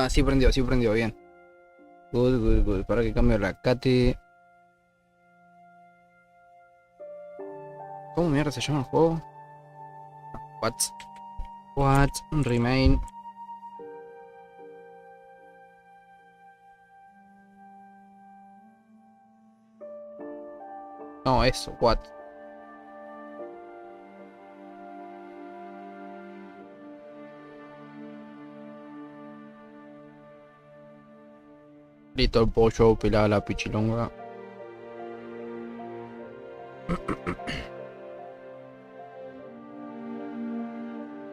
Ah, sí prendió, bien. Good, good, good. Para que cambie la Katy. ¿Cómo mierda se llama el juego? What? What? Remain. No, eso, what? Listo el pollo, pelada la pichilonga.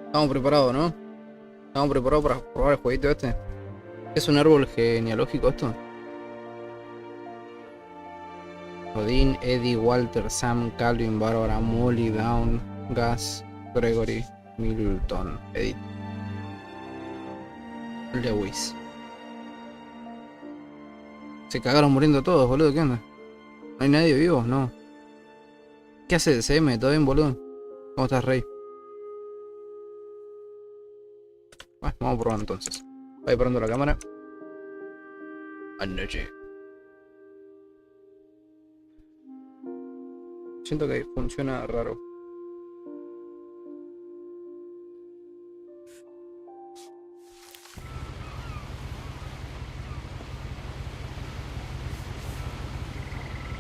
Estamos preparados, ¿no? Estamos preparados para probar el jueguito este. ¿Es un árbol genealógico esto? Odín, Eddie, Walter, Sam, Calvin, Barbara, Molly, Dawn, Gus, Gregory, Milton, Edith, Lewis. Se cagaron muriendo todos, boludo, ¿qué onda? ¿No hay nadie vivo? No. ¿Qué hace el CM? ¿Todo bien, boludo? ¿Cómo estás, Rey? Bueno, vamos a probar entonces. Voy parando la cámara. Noche. Siento que funciona raro.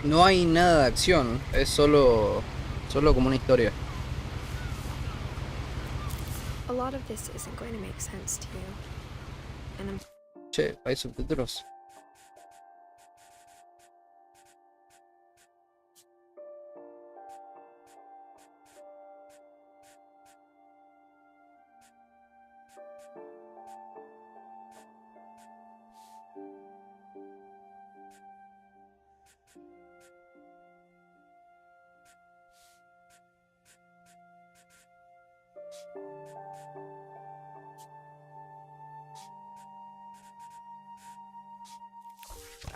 No hay nada de acción, es solo como una historia. A lot of this isn't going to make sense to you. And I'm Che, hay subtítulos.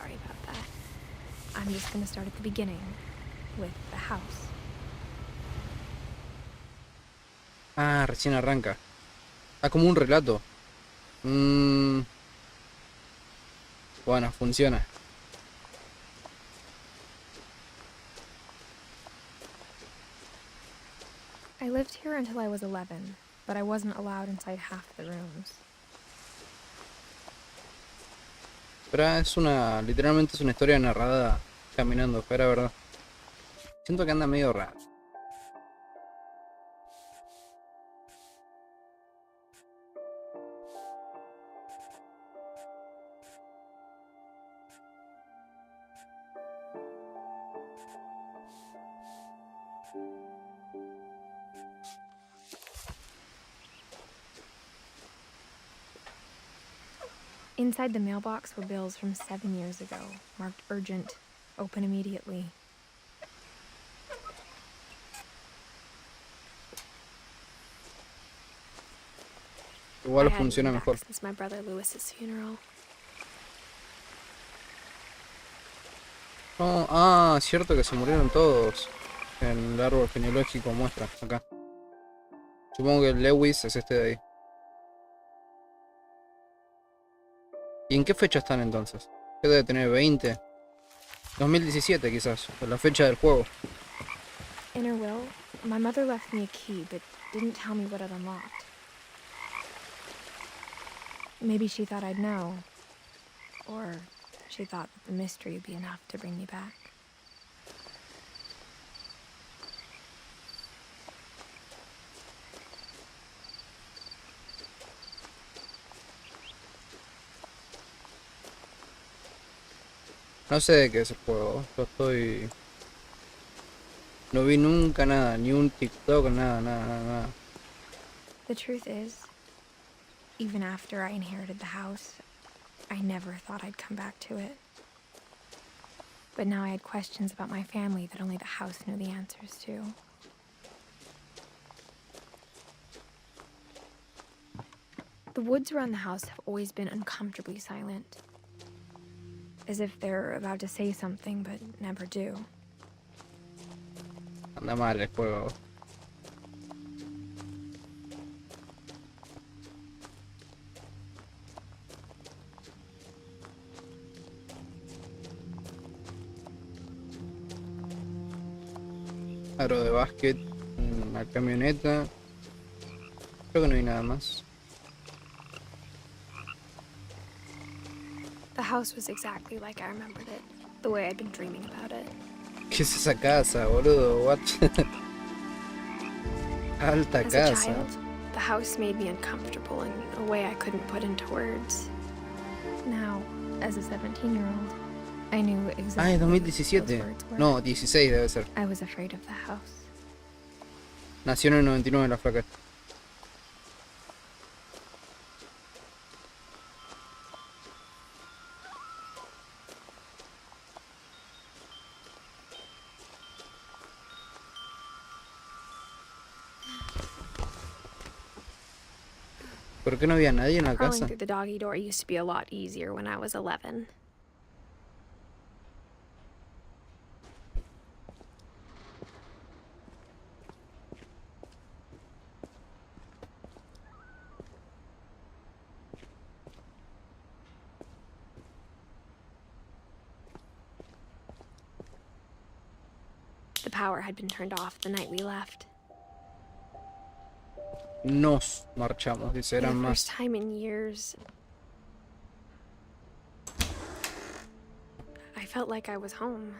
sorry about that. I'm just going to start at the beginning with the house. Ah, recién arranca. Ah, como un relato. Bueno, funciona. I lived here until I was 11, but I wasn't allowed inside half the rooms. Pero literalmente es una historia narrada caminando, fuera verdad. Siento que anda medio raro. Inside the mailbox were bills from 7 years ago, marked urgent, open immediately. Igual I hadn't funciona been mejor. back since my brother Lewis's funeral. No, ah, cierto que se murieron todos. En el árbol genealógico muestra, acá. Supongo que Lewis es este de ahí. ¿Y en qué fecha están entonces? ¿Qué debe tener? ¿20? 2017 quizás, la fecha del juego. In her will, my mother left me a key, but didn't tell me what it unlocked. Maybe she thought I'd know. Or she thought that the mystery would be enough to bring me back. No sé de qué es el juego. Yo estoy... No vi nunca nada, ni un TikTok, nada, nada, nada, nada. The truth is, even after I inherited the house, I never thought I'd come back to it. But now I had questions about my family that only the house knew the answers to. The woods around the house have always been uncomfortably silent. As if they're about to say something but never do. Anda mal el juego. aro de básquet, una camioneta. Creo que no hay nada más. The house was exactly like I remembered it, the way I'd been dreaming about it. ¿Qué es esa casa, boludo? What? Alta As a casa. child, the house made me uncomfortable in a way I couldn't put into words. Now, as a 17-year-old, I knew exactly Ah, es what 2017. those words were. No, 16 debe ser. I was afraid of the house. Nació en el 99 la flaca. ¿Por qué no había nadie en la Crawling casa? through the doggy door used to be a lot easier when I was 11. The power had been turned off the night we left. Nos marchamos, dice, For the eran first más. time in years, I felt like I was home.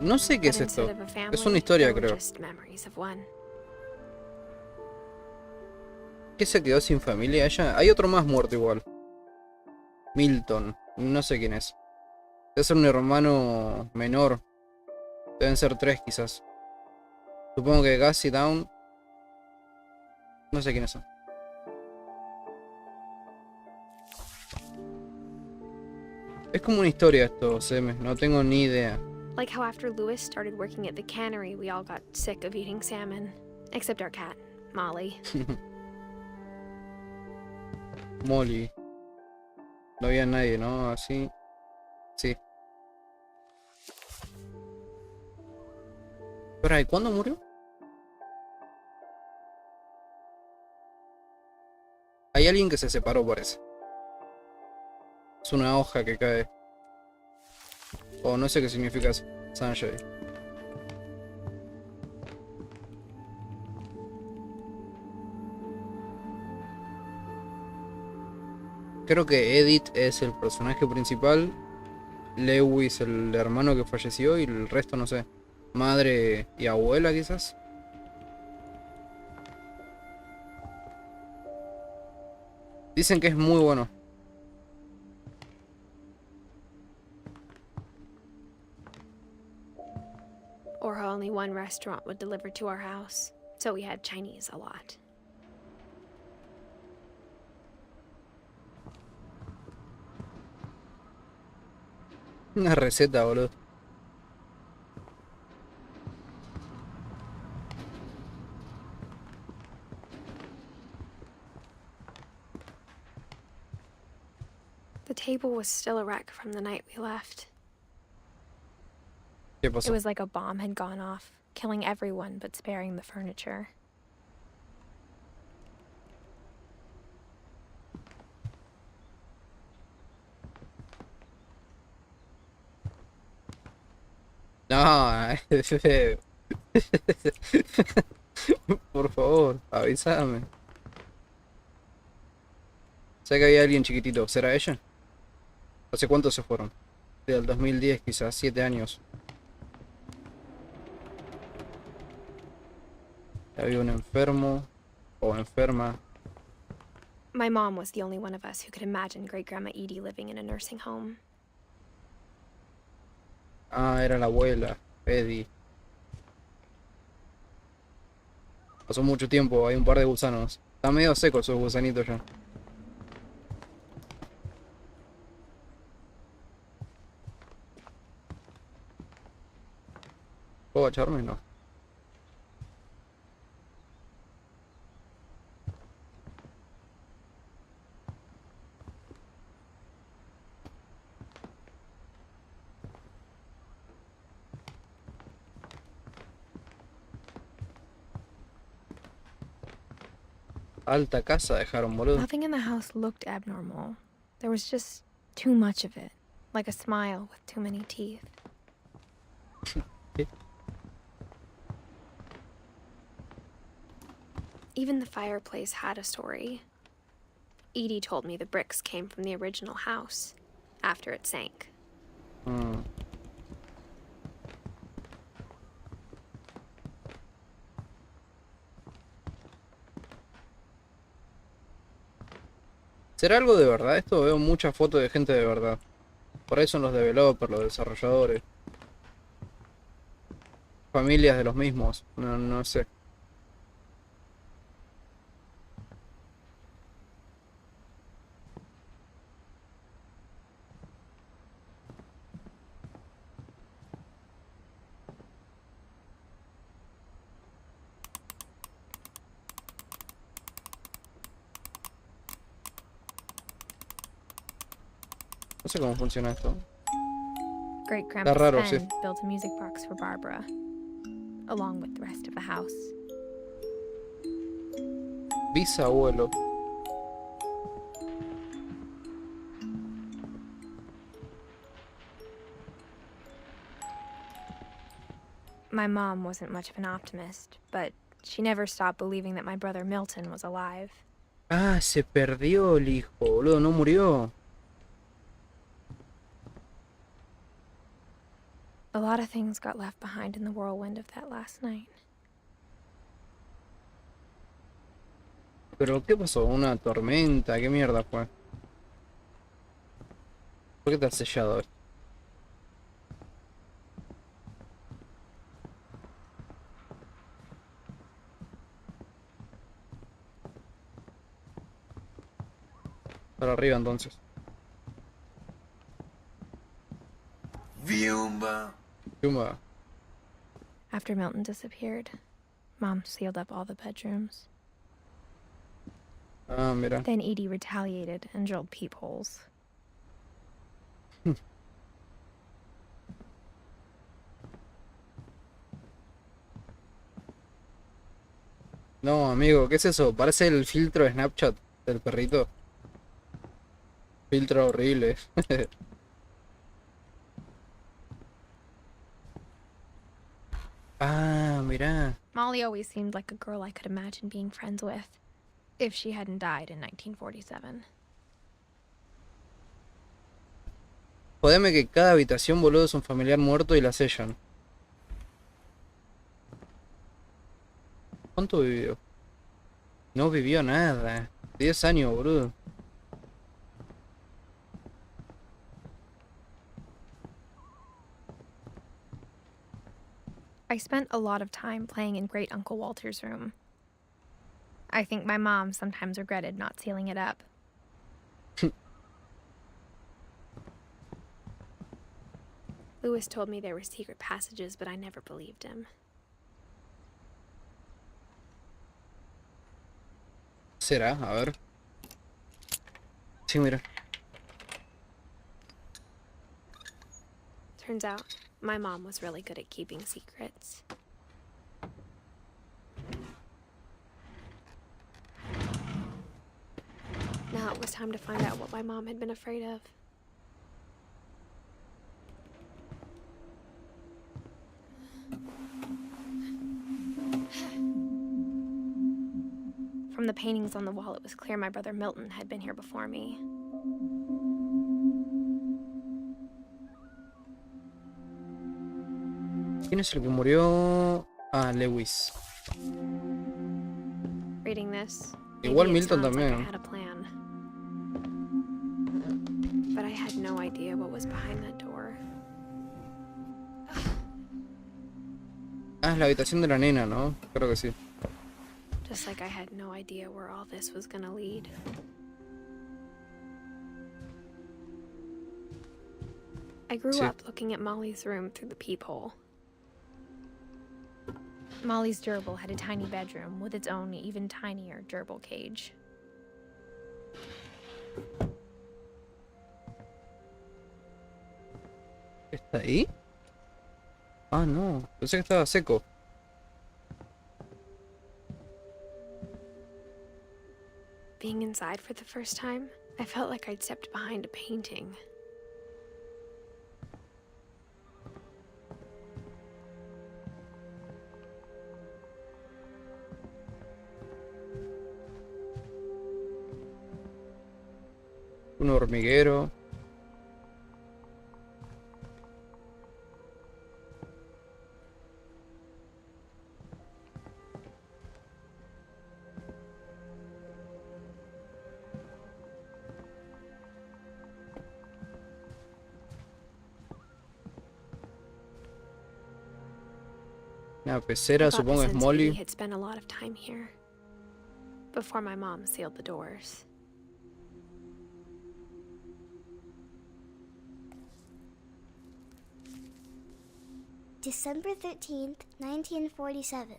No sé qué But es esto. instead of a family, Es una historia, there were creo. just memories of one. ¿Qué se quedó sin familia ella? Hay otro más muerto igual. Milton. No sé quién es. Debe ser un hermano menor. Deben ser 3 quizás. Supongo que Gus y Down. No sé quiénes son. Es como una historia esto, Seme. No tengo ni idea. Like how after Lewis started working at the cannery, we all got sick of eating salmon. Except our cat, Molly. Molly. No había nadie, ¿no? Así. Sí. Pero ¿y cuándo murió? Hay alguien que se separó, parece. Es una hoja que cae. O no sé qué significa eso. Sunshine. Creo que Edith es el personaje principal. Lewis el hermano que falleció y el resto no sé. Madre y abuela quizás. Dicen que es muy bueno. Or how only one restaurant would deliver to our house, so we had Chinese a lot. Una receta, boludo. The table was still a wreck from the night we left. ¿Qué It pasó? was like a bomb had gone off, killing everyone but sparing the furniture. No, por favor, avísame. Sé que había alguien chiquitito. ¿Será ella? ¿Hace cuánto se fueron? Del 2010, quizás 7 años. Había un enfermo o enferma. My mom was the only one of us who could imagine Great Grandma Edie living in a nursing home. Ah, era la abuela, Eddie. Pasó mucho tiempo, hay un par de gusanos. Están medio secos esos gusanitos ya. ¿Puedo agacharme? No. Alta casa dejaron, boludo. Nothing in the house looked abnormal. There was just Too much of it, like a smile with too many teeth. Even the fireplace had a story. Edie told me the bricks came from the original house, after it sank. Mm. ¿Será algo de verdad esto? Veo muchas fotos de gente de verdad. Por ahí son los developers, los desarrolladores. Familias de los mismos. No, no sé. No sé cómo funciona esto. Great Grandpa raro, sí. Sven built a music box for Barbara, along with the rest of the house. Bisabuelo. My mom wasn't much of an optimist, but she never stopped believing that my brother Milton was alive. Ah, se perdió el hijo, boludo, no murió. A lot of things got left behind in the whirlwind of that last night. ¿Pero qué pasó? ¿Una tormenta? ¿Qué mierda fue? ¿Por qué te has sellado esto? Para arriba entonces. Viumba. Chumba. After Milton disappeared, Mom sealed up all the bedrooms. Ah, mira. Then Edie retaliated and drilled peepholes. No, amigo, ¿qué es eso? Parece el filtro de Snapchat del perrito. Filtro horrible. Ah, mira. Molly always seemed like a girl I could imagine being friends with, if she hadn't died in 1947. Jodeme que cada habitación, boludo, es un familiar muerto y la sellan. ¿Cuánto vivió? No vivió nada. 10 años, boludo. I spent a lot of time playing in Great Uncle Walter's room. I think my mom sometimes regretted not sealing it up. Lewis told me there were secret passages, but I never believed him. ¿Será? A ver. Sí, mira. Turns out, my mom was really good at keeping secrets. Now it was time to find out what my mom had been afraid of. From the paintings on the wall, it was clear my brother Milton had been here before me. ¿Quién es el que murió? Ah, Lewis. Reading this, Igual maybe it Milton sounds like I también. had a plan. But I had no idea what was behind that door. Ah, es la habitación de la nena, ¿no? Creo que sí. Just like I had no idea where all this was gonna lead. I grew Sí. up looking at Molly's room through the peephole. Molly's gerbil had a tiny bedroom with its own even tinier gerbil cage. ¿Está ahí? Ah, no. Pensé que estaba seco. Being inside for the first time, I felt like I'd stepped behind a painting. Un hormiguero. Una I pecera, thought the supongo es Sense Lady Molly. had spent a lot of time here before my mom sealed the doors. December 13th, 1947.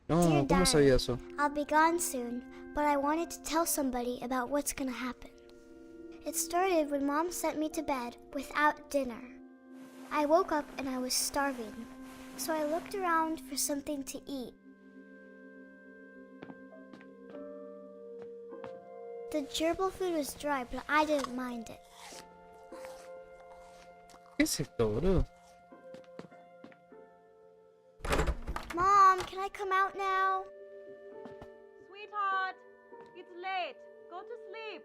No, Dear ¿cómo Diary, sabía eso? I'll be gone soon, but I wanted to tell somebody about what's gonna happen. It started when Mom sent me to bed without dinner. I woke up and I was starving, so I looked around for something to eat. The gerbil food was dry, but I didn't mind it. ¿Qué es esto, boludo? Mom, can I come out now? Sweetheart, it's late. Go to sleep.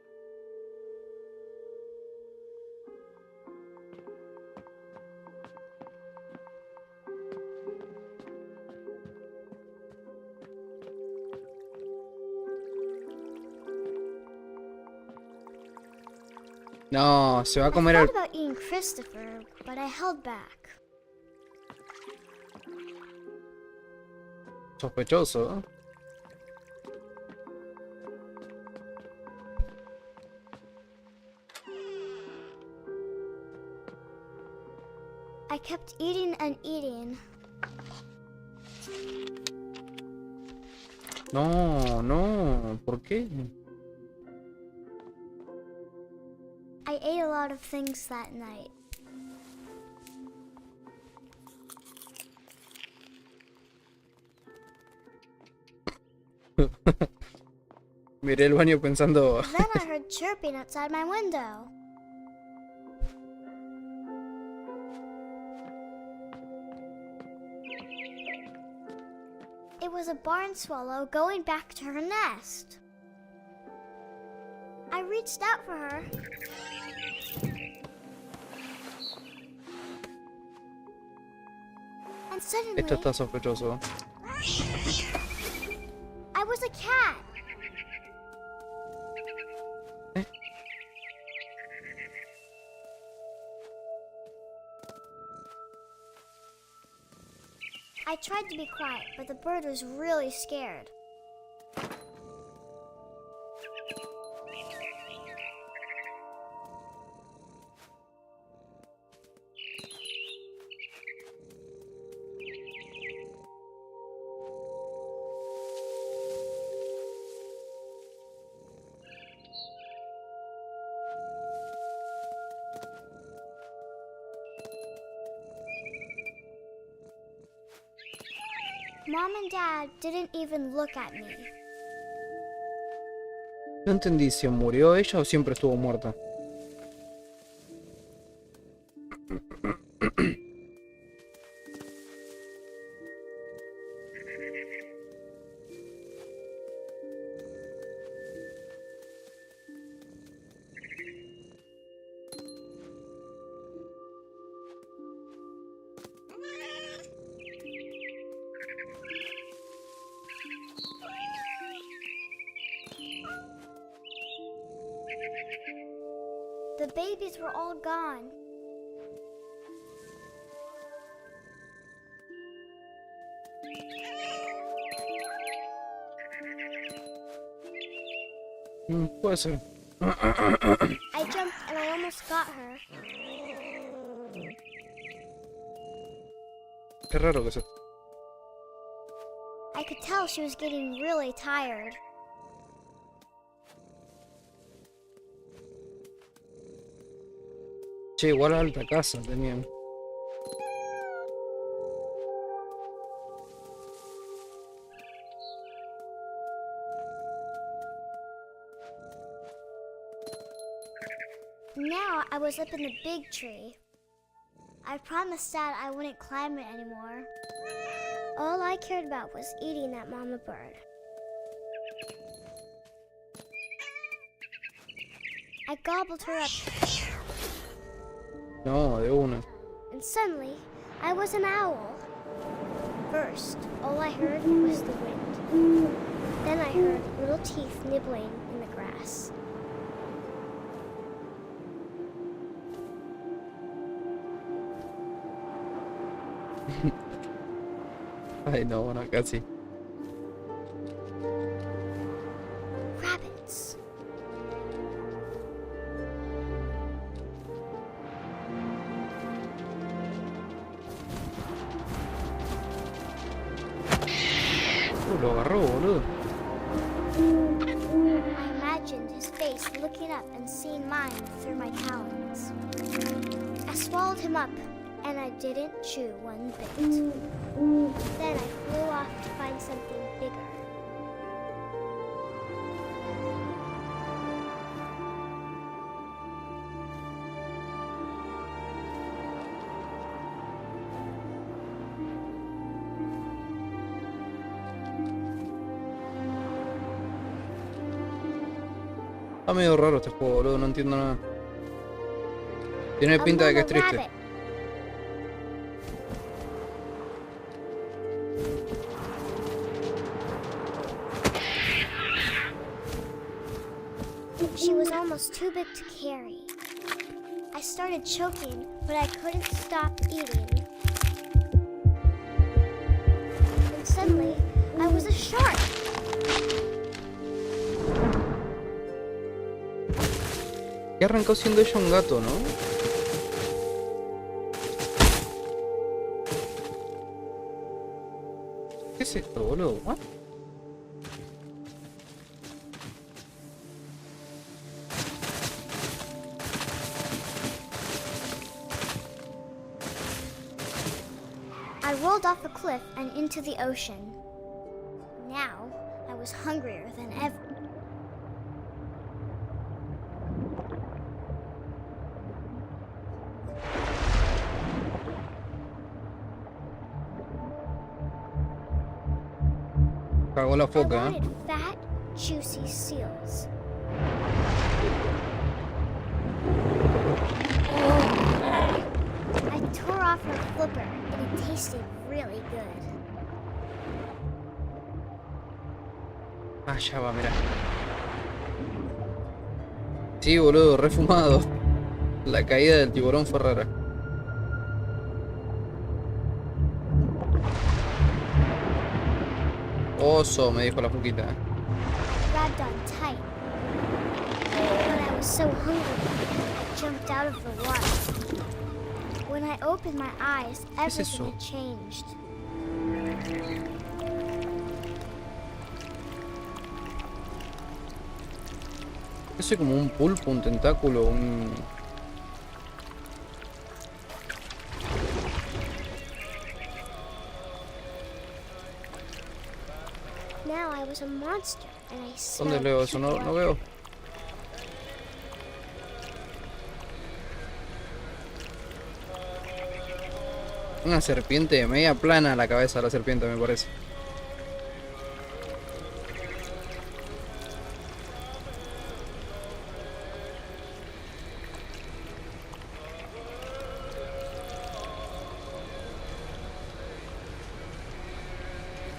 No, se va a I comer thought el... about eating Christopher, but I held back. Sospechoso, ¿eh? I kept eating and eating. No, no, ¿por qué? I ate a lot of things that night. Miré el baño pensando... Then I heard chirping outside my window. It was a barn swallow going back to her nest. I reached out for her. And suddenly, Esto está sospechoso. I was a cat. ¿Eh? I tried to be quiet, but the bird was really scared. Mom and Dad didn't even look at me. No entendí si murió ella o siempre estuvo muerta. The babies were all gone. Puede ser. I jumped and I almost got her. Qué raro que sea. I could tell she was getting really tired. Che, igual alta casa tenían. now I was up in the big tree. I promised Dad I wouldn't climb it anymore. All I cared about was eating that mama bird. I gobbled her up, No, de una. and suddenly I was an owl. First, all I heard was the wind. Then I heard little teeth nibbling in the grass. Ay, no, no, casi. Rabbits. Lo agarró, boludo. I imagined his face looking up and seeing mine through my talons. I swallowed him up, and I didn't chew one bit. Then I flew off to find something bigger. Está medio raro este juego, boludo, no entiendo nada. Tiene pinta de que es mama triste. rabbit. She was almost too big to carry. I started choking, but I couldn't stop eating. And suddenly, I was a shark. ¿Qué arrancó siendo ella un gato, no? ¿Qué es esto, boludo? ¿What? I rolled off a cliff and into the ocean. Now, I was hungrier than ever. Cagó la I foca, ¿eh? wanted fat, juicy seals. I tore off her flipper, and it tasted really good. Ah, ya va, mira. Sí, boludo, refumado. La caída del tiburón fue rara. Oso, me dijo la foquita. Grabbed on tight. But I was so hungry, I jumped out of the water. When I opened my eyes, es eso? everything had changed. Ese como un pulpo, un tentáculo, un... Now I was a monster, and I ¿Dónde smelled leo eso? No, no veo. Una serpiente media plana la cabeza de la serpiente, me parece.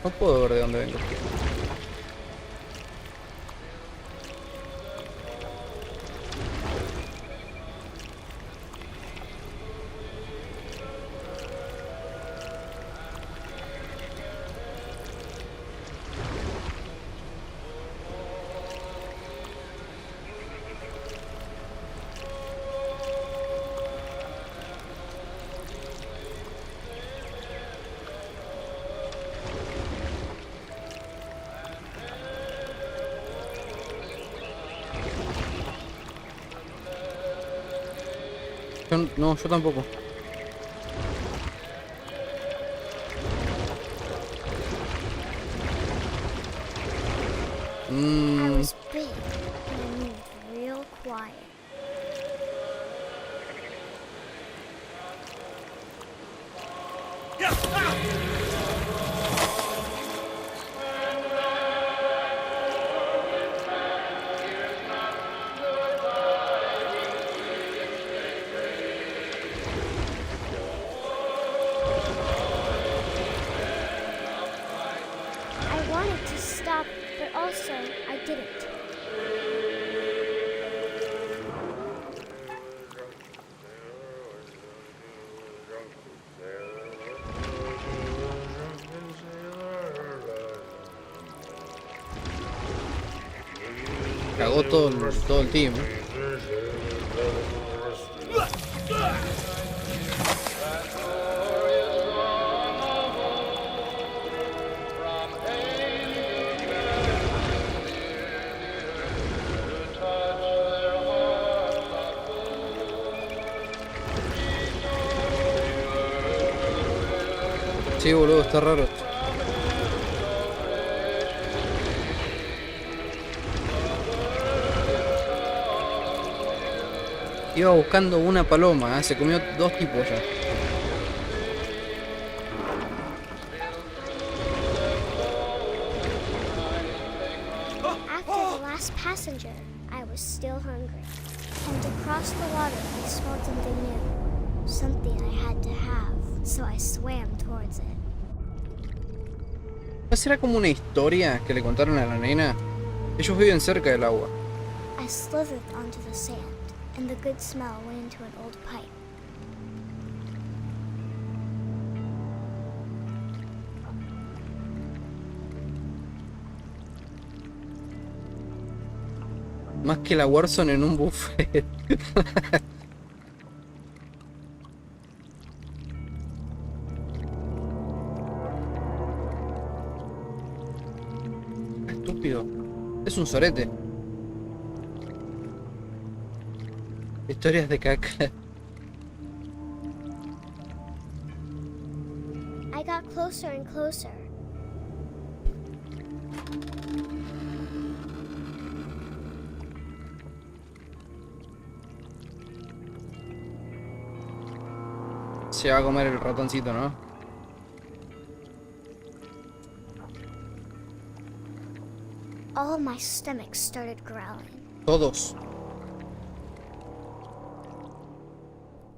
No puedo ver de dónde vengo. No, yo tampoco. I was big, and I moved real quiet. I wanted to stop, but also I didn't. Cagó todo el team. Sí, boludo, está raro esto. Iba buscando una paloma, se comió 2 tipos ya. After the last passenger, I was still hungry. And across the water, I smelled something new. Something I had to have, so I swam towards it. ¿No será como una historia que le contaron a la nena? Ellos viven cerca del agua. I slithered onto the sand, and the good smell went into an old pipe. Más que la Warzone en un buffet. Estúpido. Es un sorete. Historias de caca. I got closer and closer. Se va a comer el ratoncito, ¿no? All my stomach started growling. Todos.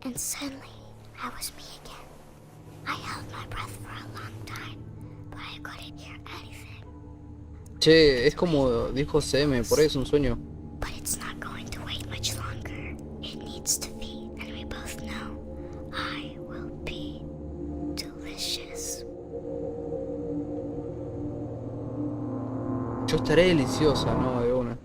And suddenly, I was me again. I held my breath for a long time, but I couldn't hear anything. Che, es como dijo CM, por ahí es un sueño. But it's not going to wait much longer. It needs to feed, and we both know I will be delicious. Yo estaré deliciosa, ¿no? De una.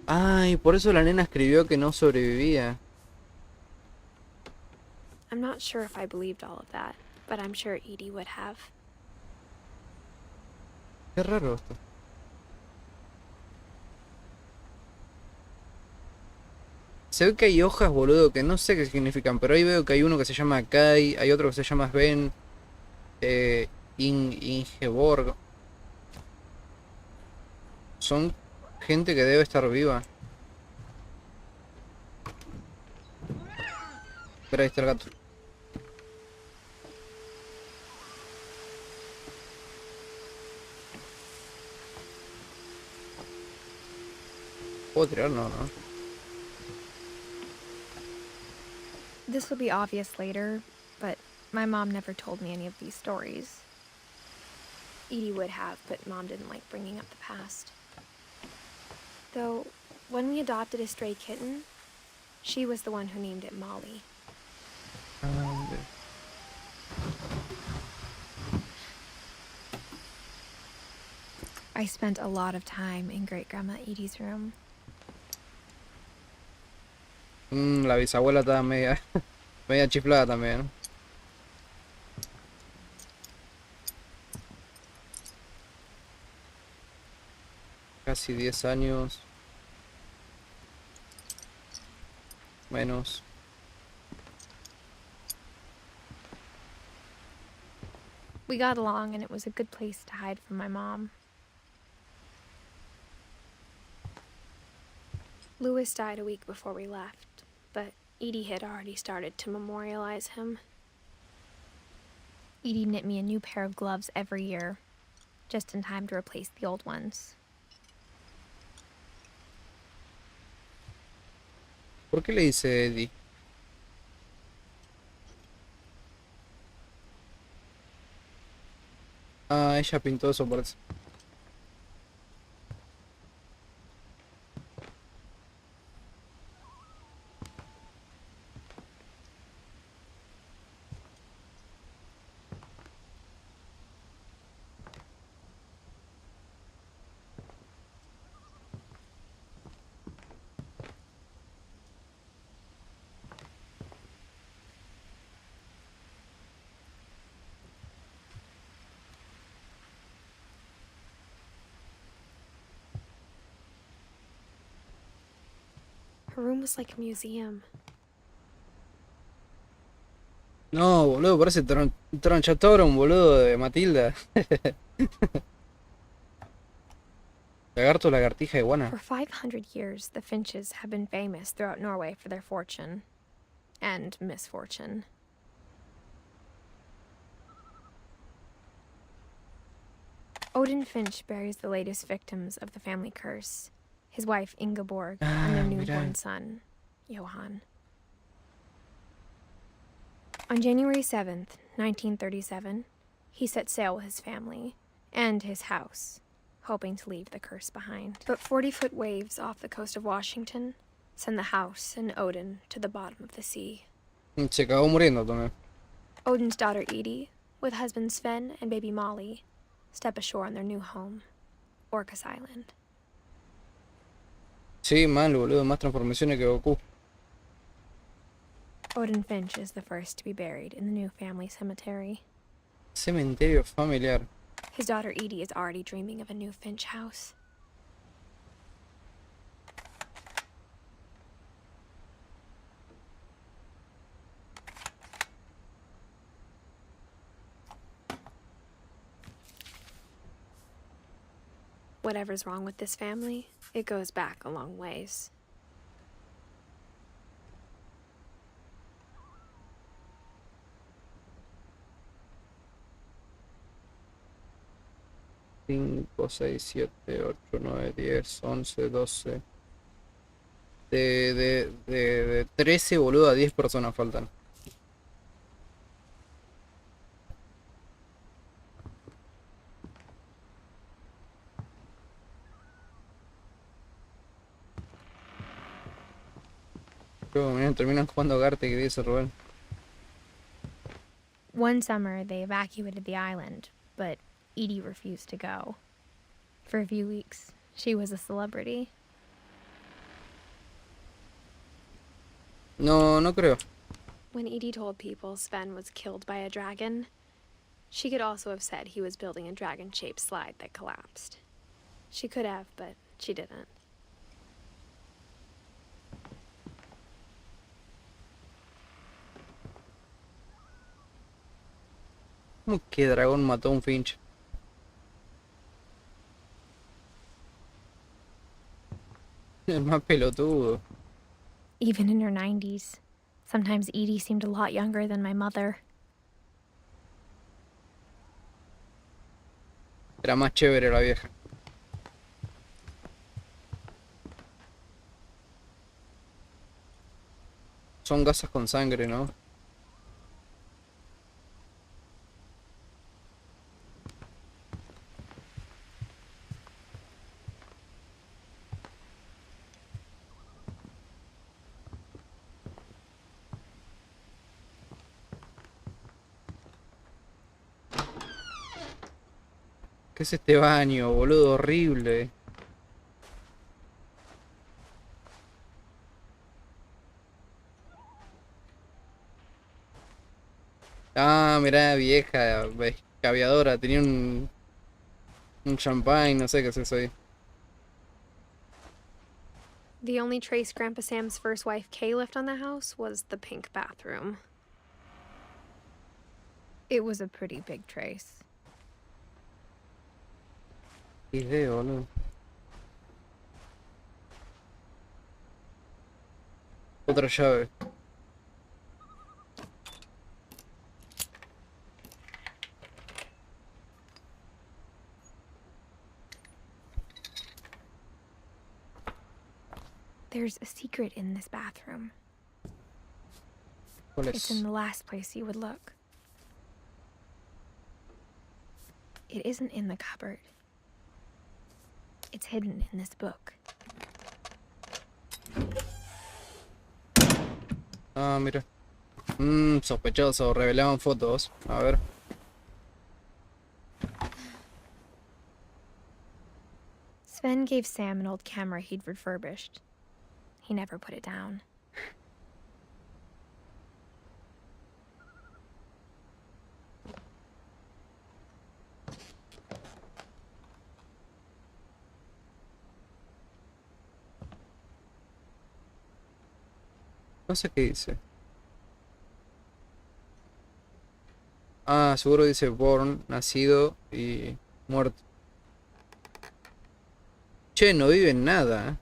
Ay, por eso la nena escribió que no sobrevivía. I'm not sure if I believed all of that, but I'm sure Edie would have. Qué raro esto. Se ve que hay hojas, boludo, que no sé qué significan, pero ahí veo que hay uno que se llama Kai, hay otro que se llama Sven, Ingeborg. Son gente que debe estar viva. Espera, ahí está el gato. ¿Puedo tirar? No, no. This will be obvious later, but my mom never told me any of these stories. Edie would have, but Mom didn't like bringing up the past. Though, when we adopted a stray kitten, she was the one who named it Molly. I spent a lot of time in Great-Grandma Edie's room. La bisabuela estaba media, media chiflada también. Casi 10 años. Menos. We got along, and it was a good place to hide from my mom. Louis died a week before we left, but Edie had already started to memorialize him. Edie knit me a new pair of gloves every year, just in time to replace the old ones. ¿Por qué le dice Eddie? Ah, ella pintó eso, parece. Her room was like a museum. No, boludo, parece Tronchatorum, boludo, de Matilda. Lagarto, lagartija, iguana. For 500 years, the Finches have been famous throughout Norway for their fortune and misfortune. Odin Finch buries the latest victims of the family curse, his wife Ingeborg and their newborn son, Johan. On January 7th, 1937, he set sail with his family and his house, hoping to leave the curse behind. But 40-foot waves off the coast of Washington send the house and Odin to the bottom of the sea. Se acabó muriendo también. Odin's daughter Edie, with husband Sven and baby Molly, step ashore on their new home, Orcas Island. Sí, mal, boludo, más transformaciones que Goku. Odin Finch is the first to be buried in the new family cemetery. Cementerio familiar. His daughter Edie is already dreaming of a new Finch house. Whatever's wrong with this family, it goes back a long ways. Cinco, 6, 7, 8, 9, 10, 11, 12. De 13, boludo, a 10 personas faltan. Luego, miren, terminan jugando Garte, que dice Rubén. One summer, they evacuated the island, but Edie refused to go. For a few weeks, she was a celebrity. No, no creo. When Edie told people Sven was killed by a dragon, she could also have said he was building a dragon-shaped slide that collapsed. She could have, but she didn't. ¿Cómo que dragón mató a un Finch? El más pelotudo. Even in her 90s, sometimes Edie seemed a lot younger than my mother. Era más chévere la vieja. Son gasas con sangre, ¿no? ¿Qué es este baño, boludo? Horrible. Ah, mirá, vieja, escabiadora. Tenía un champagne, no sé qué es eso ahí. The only trace Grandpa Sam's first wife Kay left on the house was the pink bathroom. It was a pretty big trace. Idea, boludo. Otra llave. There's a secret in this bathroom. ¿Cuál It's in es? the last place you would look. It isn't in the cupboard. It's hidden in this book. Ah, mira. Sospechoso. Revelaban fotos. A ver. Sven gave Sam an old camera he'd refurbished. He never put it down. No sé qué dice. Ah, seguro dice born, nacido y muerto. Che, no vive en nada.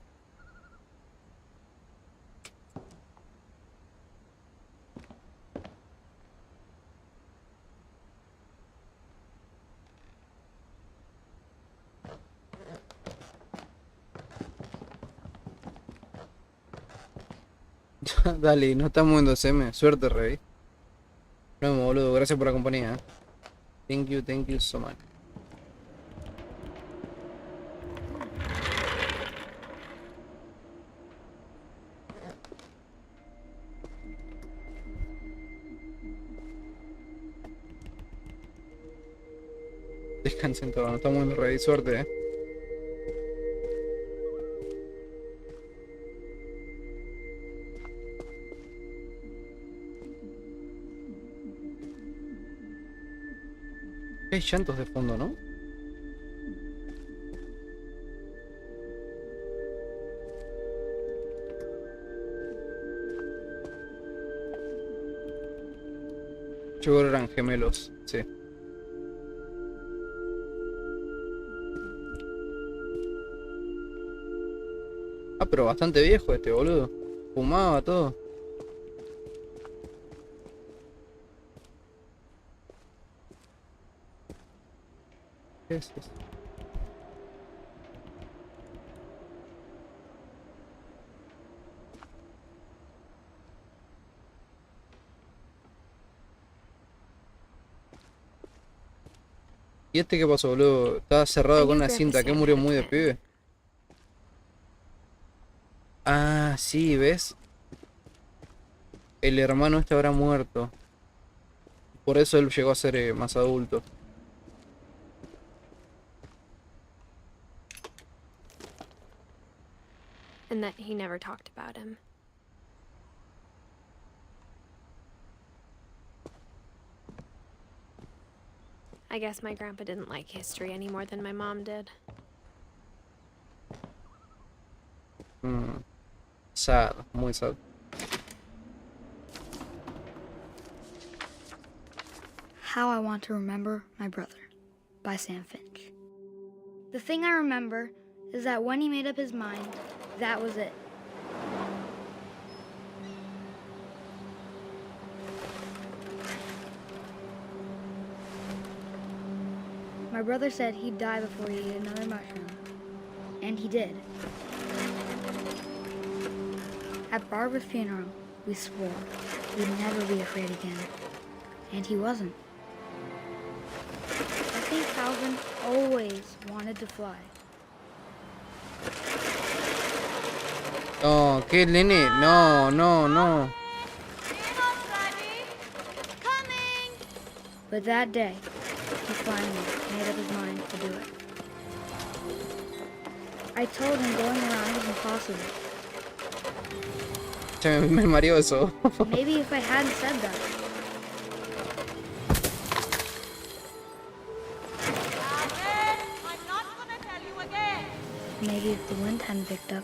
Dale, no estamos en 2M. Suerte, Rey. No, boludo, gracias por la compañía. Thank you so much. Descansen todos, no estamos en Rey. Suerte, Hay llantos de fondo, ¿no? Seguro eran gemelos, sí. Ah, pero bastante viejo este boludo. Fumaba todo. ¿Qué es eso? ¿Y este qué pasó, boludo? Estaba cerrado con una cinta. ¿Qué murió muy de pibe? Ah, sí, ¿ves? El hermano este habrá muerto. Por eso él llegó a ser más adulto. And that he never talked about him. I guess my grandpa didn't like history any more than my mom did. Sad, muy sad. How I Want to Remember My Brother by Sam Finch. The thing I remember is that when he made up his mind, that was it. My brother said he'd die before he ate another mushroom. And he did. At Barbara's funeral, we swore we'd never be afraid again. And he wasn't. I think Calvin always wanted to fly. No, qué nene. No, no, no. But that day, he finally made up his mind to do it. I told him going around was impossible. Se me mareó eso. Maybe if I hadn't said that. I'm not gonna tell you again. Maybe if the wind hadn't picked up.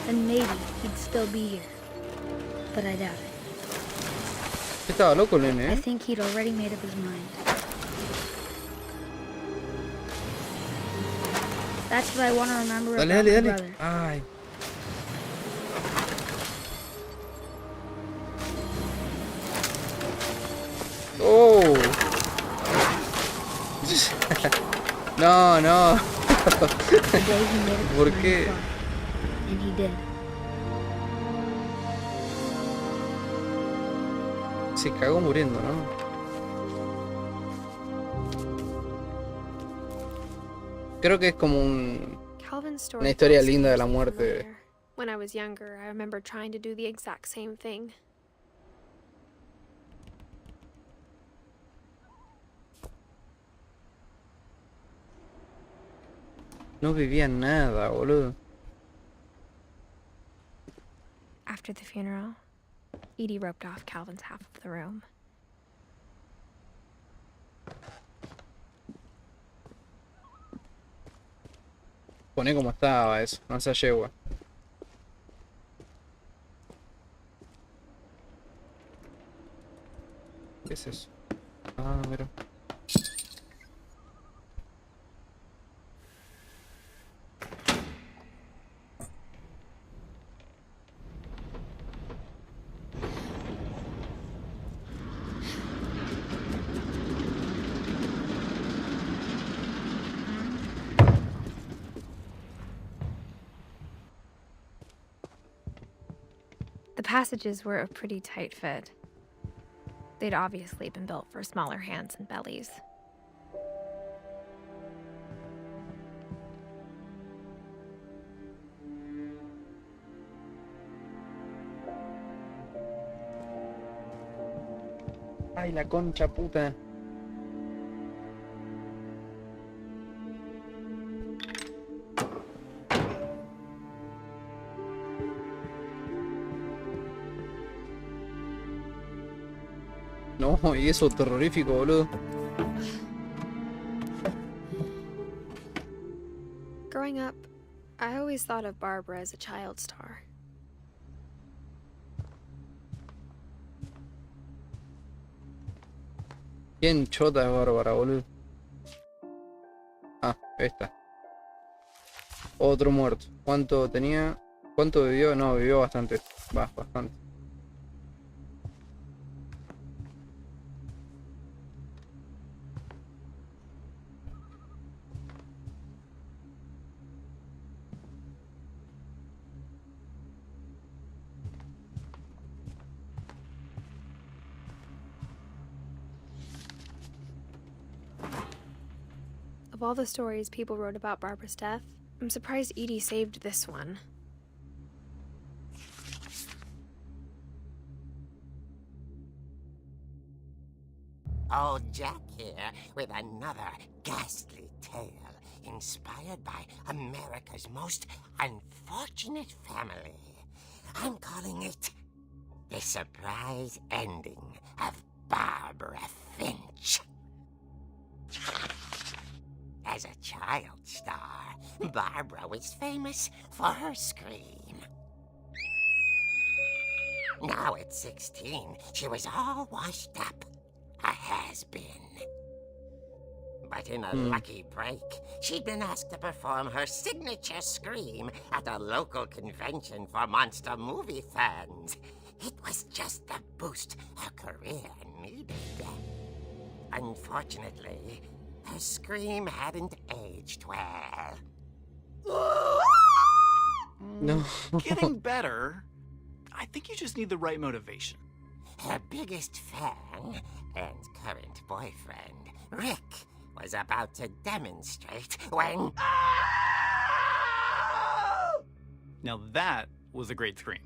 Then maybe he'd still be here. But I doubt it. Estaba loco el I nene, think he'd already made up his mind. That's what I want to remember Dale, about dale, my dale. brother. Ay. Oh. No, no. The day he made it ¿Por to qué? 9 o'clock. And he did. Se cagó muriendo, ¿no? Creo que es como Calvin's story una historia felt linda de la strangely muerte. familiar. When I was younger, I remember trying to do the exact same thing. No vivía nada, boludo. After the funeral, Edie roped off Calvin's half of the room. Poné como estaba eso, no se yegua. ¿Qué es eso? Ah, mira. The passages were a pretty tight fit. They'd obviously been built for smaller hands and bellies. Ay, la concha puta. No, y eso terrorífico, boludo. Growing up, I always thought of Barbara as a child star. ¿Quién chota es Bárbara, boludo? Ah, esta. Otro muerto. ¿Cuánto tenía? ¿Cuánto vivió? No, vivió bastante. Bastante. Of all the stories people wrote about Barbara's death, I'm surprised Edie saved this one. Old Jack here with another ghastly tale inspired by America's most unfortunate family. I'm calling it The Surprise Ending of Barbara Finch. As a child star, Barbara was famous for her scream. Now at 16, she was all washed up. A has-been. But in a lucky break, she'd been asked to perform her signature scream at a local convention for monster movie fans. It was just the boost her career needed. Unfortunately, her scream hadn't aged well. No. Getting better. I think you just need the right motivation. Her biggest fan and current boyfriend, Rick, was about to demonstrate when... Now that was a great scream.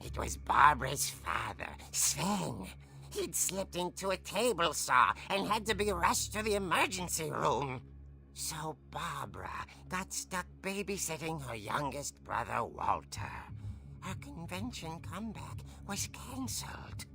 It was Barbara's father, Sven. He'd slipped into a table saw and had to be rushed to the emergency room. So Barbara got stuck babysitting her youngest brother, Walter. Her convention comeback was cancelled.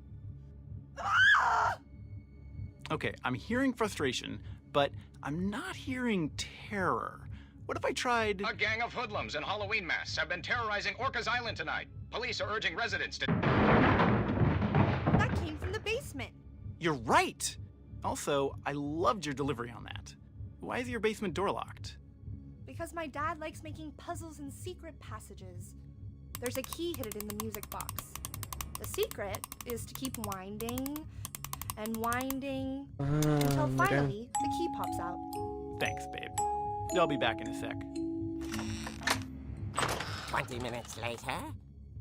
Okay, I'm hearing frustration, but I'm not hearing terror. What if I tried... A gang of hoodlums in Halloween masks have been terrorizing Orcas Island tonight. Police are urging residents to... That came from the basement. You're right! Also, I loved your delivery on that. Why is your basement door locked? because my dad likes making puzzles and secret passages. There's a key hidden in the music box. The secret is to keep winding and winding until mira. finally the key pops out. Thanks, babe. I'll be back in a sec. 20 minutes later,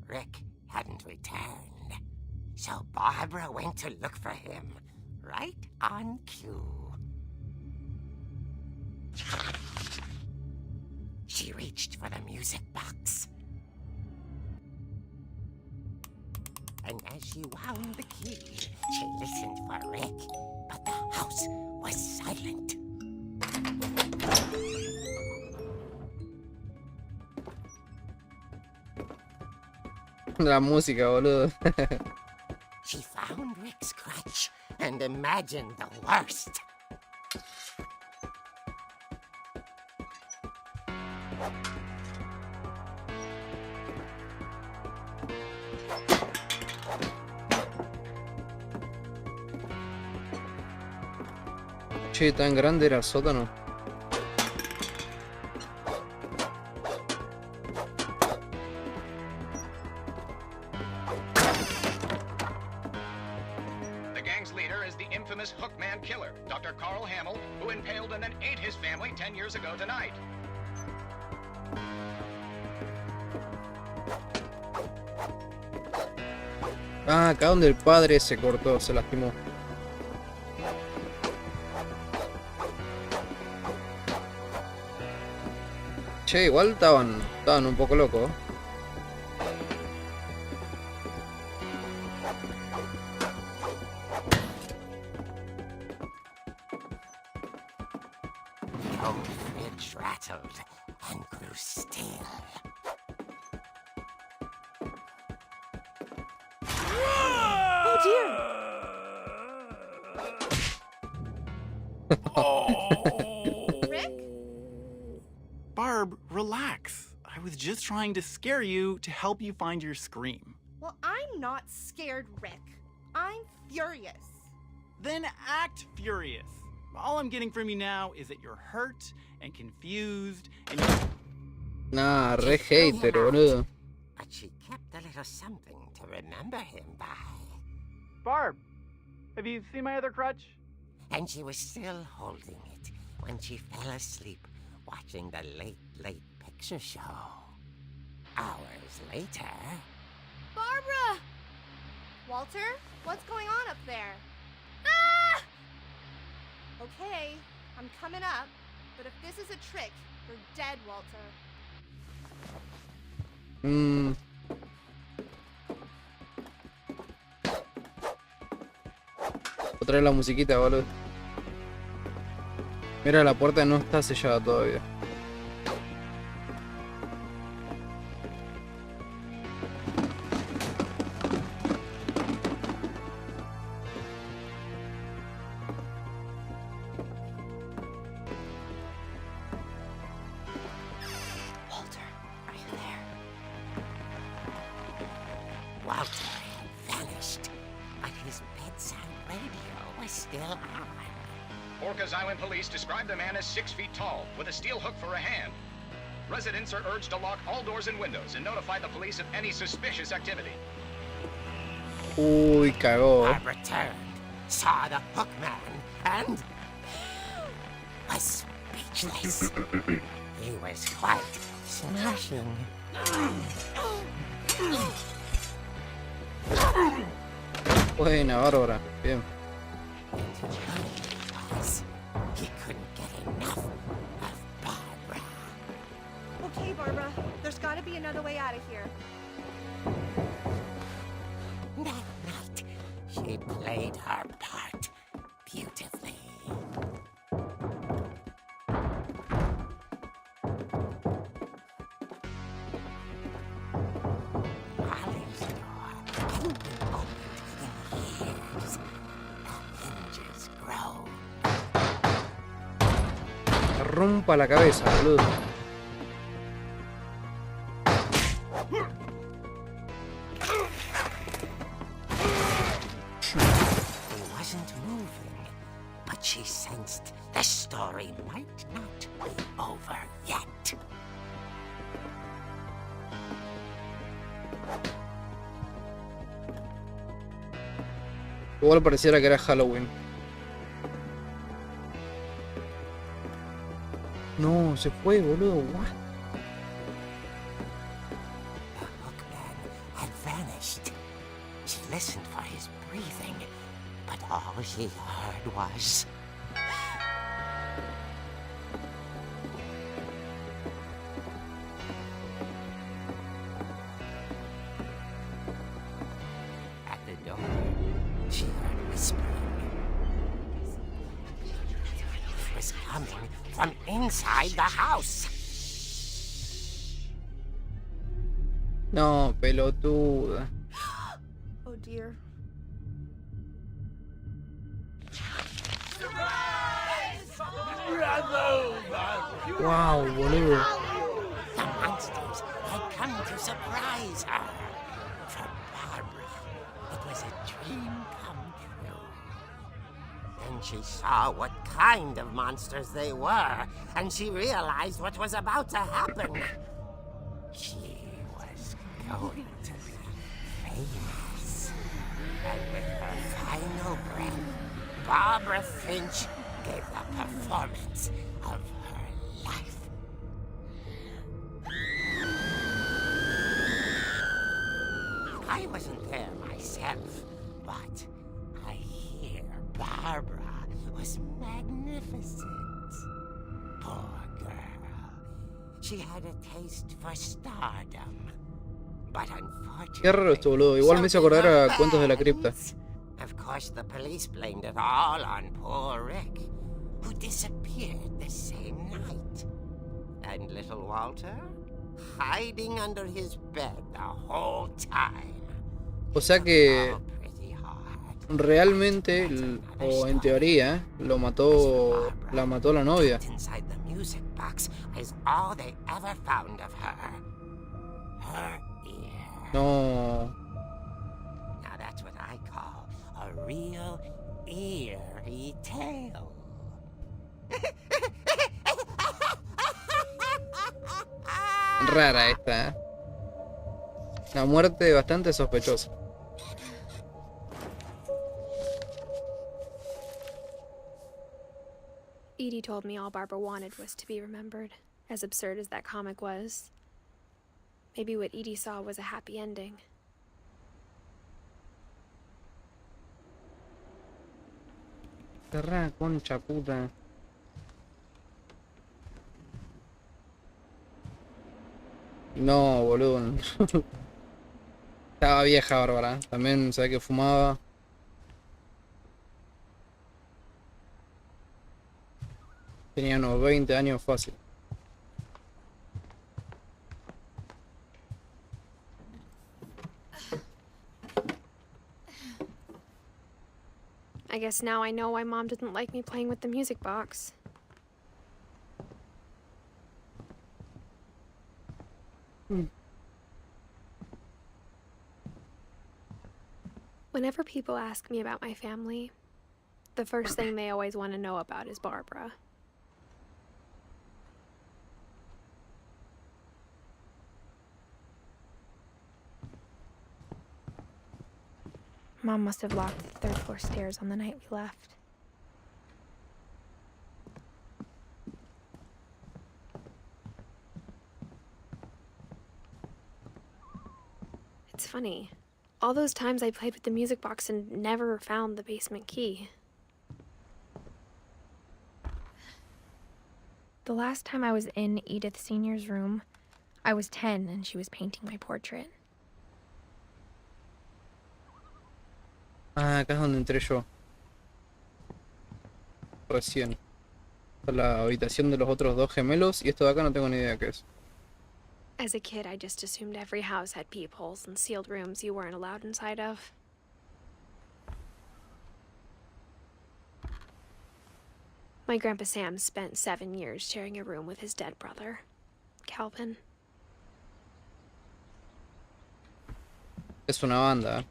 Rick hadn't returned. So Barbara went to look for him, right on cue. She reached for the music box. And as she wound the key, she listened for Rick, but the house was silent. La música, boludo. She found Rick's crutch and imagined the worst. Che, tan grande era el sótano. The gang's leader is the infamous Hookman killer, Dr. Carl Hamill, who impaled and then ate his family 10 years ago tonight. Ah, acá donde el padre se cortó, se lastimó. Che, igual estaban un poco locos. The old fridge rattled and grew still. Oh dear! Rick? Barb, relax. I was just trying to scare you to help you find your scream. Well, I'm not scared, Rick. I'm furious. Then act furious. All I'm getting from you now is that you're hurt and confused and Nah, re hater, boludo. But she kept a little something to remember him by. Barb, have you seen my other crutch? And she was still holding it when she fell asleep watching the late picture show. Hours later... Barbara! Walter, what's going on up there? Ah! Okay, I'm coming up, but if this is a trick, you're dead, Walter. Otra vez la musiquita, boludo. Mira, la puerta no está sellada todavía. Walter, are you there? Walter had vanished, but his bedside radio was still on. Orcas Island police describe the man as 6 feet tall, with a steel hook for a hand. Residents are urged to lock all doors and windows and notify the police of any suspicious activity. Uy, cagó. Barbara turned, saw the hook man, and was speechless. He was quite smashing. Buena, Bárbara. Bien. He couldn't get enough of Barbara. Okay, Barbara, there's gotta be another way out of here. That night, she played her part beautifully. Molly's door hadn't been opened in years. The hinges groaned. Te rompa la cabeza, boludo. He wasn't moving, but she sensed the story might not be over yet. Igual pareciera que era Halloween. No, se fue, boludo. What? The hookman had vanished. She listened for his breathing, but all she heard was... At the door, she heard whispering. It was coming from inside the house. No, pelotuda. Oh dear. Wow, boludo. The monsters had come to surprise her. For Barbara, it was a dream come true. Then she saw what kind of monsters they were, and she realized what was about to happen. She was going to be famous. And with her final breath, Barbara Finch gave the performance of her life. I wasn't there myself, but I hear Barbara was magnificent. Poor girl. She had a taste for stardom. But unfortunately, Qué raro esto, boludo. Igual me hizo acordar a Cuentos de la Cripta. Of course, the police blamed it all on poor Rick, who disappeared the same night. And little Walter, hiding under his bed the whole time. O sea que All pretty hard. realmente, o en teoría, la mató la novia. Inside the music box is all they ever found of her. Her ear. No. Now that's what I call a real eerie tale. Rara esta, ¿eh? Una muerte bastante sospechosa. Edie told me all Barbara wanted was to be remembered, as absurd as that comic was. Maybe what Edie saw was a happy ending. Cerrá, concha puta. No, boludo. Estaba vieja Bárbara. También sabe que fumaba. Tenía unos 20 años fácil. I guess now I know why Mom didn't like me playing with the music box. Whenever people ask me about my family, the first thing they always want to know about is Barbara. Mom must have locked the third floor stairs on the night we left. It's funny. All those times I played with the music box and never found the basement key. The last time I was in Edith Sr.'s room, I was 10 and she was painting my portrait. Ah, acá es donde entré yo. Recién. Esta es la habitación de los otros dos gemelos y esto de acá no tengo ni idea qué es. As a kid, I just assumed every house had peepholes and sealed rooms you weren't allowed inside of. My Grandpa Sam spent 7 years sharing a room with his dead brother, Calvin. Es una banda, ¿eh?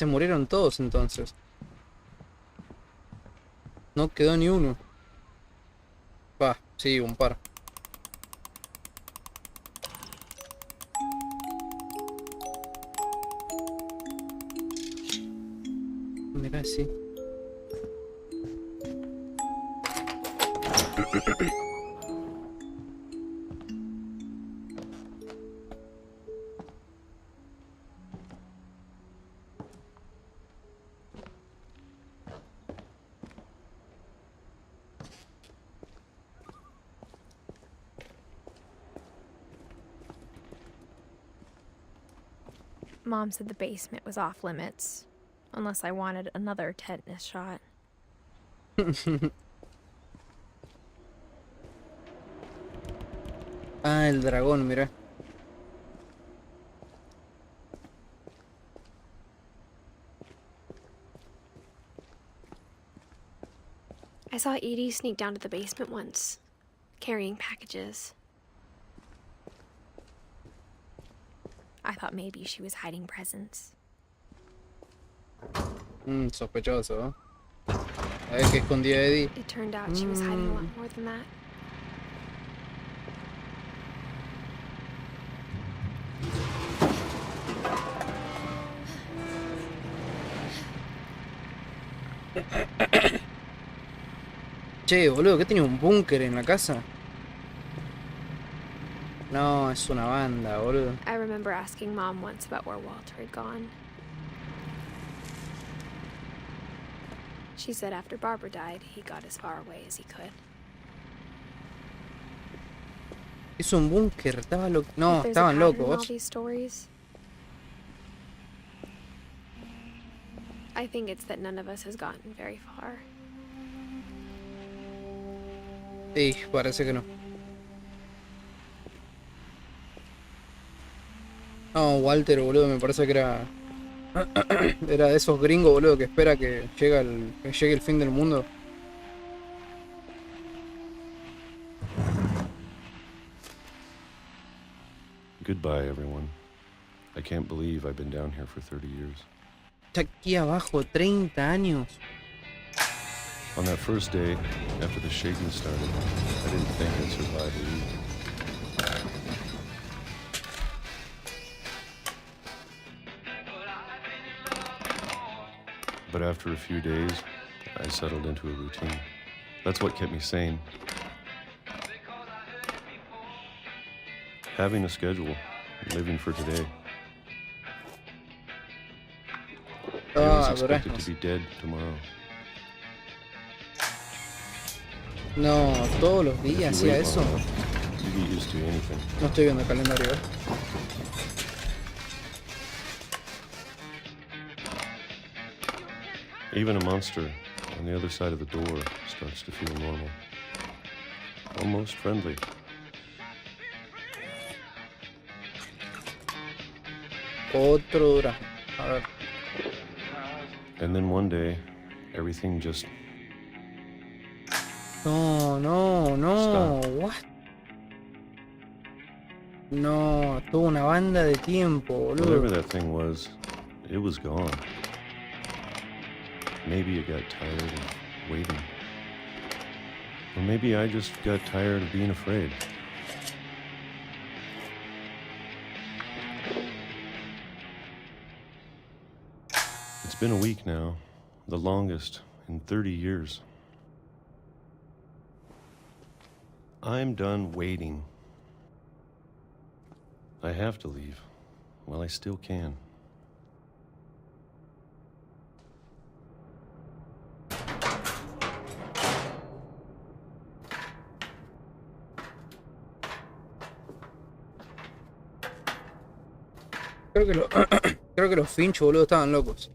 se murieron todos entonces. No quedó ni uno. Va, sí, un par. Mirá, sí. Mom said the basement was off limits, unless I wanted another tetanus shot. Ah, el dragón, mira. I saw Edie sneak down to the basement once, carrying packages. I thought maybe she was hiding presents. Sospechoso, ¿eh? A ver qué escondía Eddie. It turned out she was hiding a lot more than that. Che, boludo, ¿qué tenía un búnker en la casa? No, es una banda, boludo. I remember asking Mom once about where Walter had gone. She said after Barbara died, he got as far away as he could. Hizo un búnker, estaba loco. If No, there's a estaban pattern in all locos. these stories, I think it's that none of us has gotten very far. Sí, parece que no. No, Walter, boludo, me parece que era... Era de esos gringos, boludo, que espera que llegue el fin del mundo. Goodbye, everyone. I can't believe I've been down here for 30 years. Está aquí abajo, 30 años. On that first day, after the shaking started, I didn't think I'd survive a week. But after a few days, I settled into a routine. That's what kept me sane. Having a schedule, living for today. I was expected to be dead tomorrow. No, todos los días hacía eso. You get used to anything. No estoy viendo el calendario. Even a monster on the other side of the door starts to feel normal. Almost friendly. Otro durazno. A ver. And then one day, everything just... No, no, no. What? No, tuvo una banda de tiempo, boludo. Whatever that thing was, it was gone. Maybe it got tired of waiting. Or maybe I just got tired of being afraid. It's been a week now, the longest in 30 years. I'm done waiting. I have to leave while I still can. Creo que los Finch, boludo, estaban locos.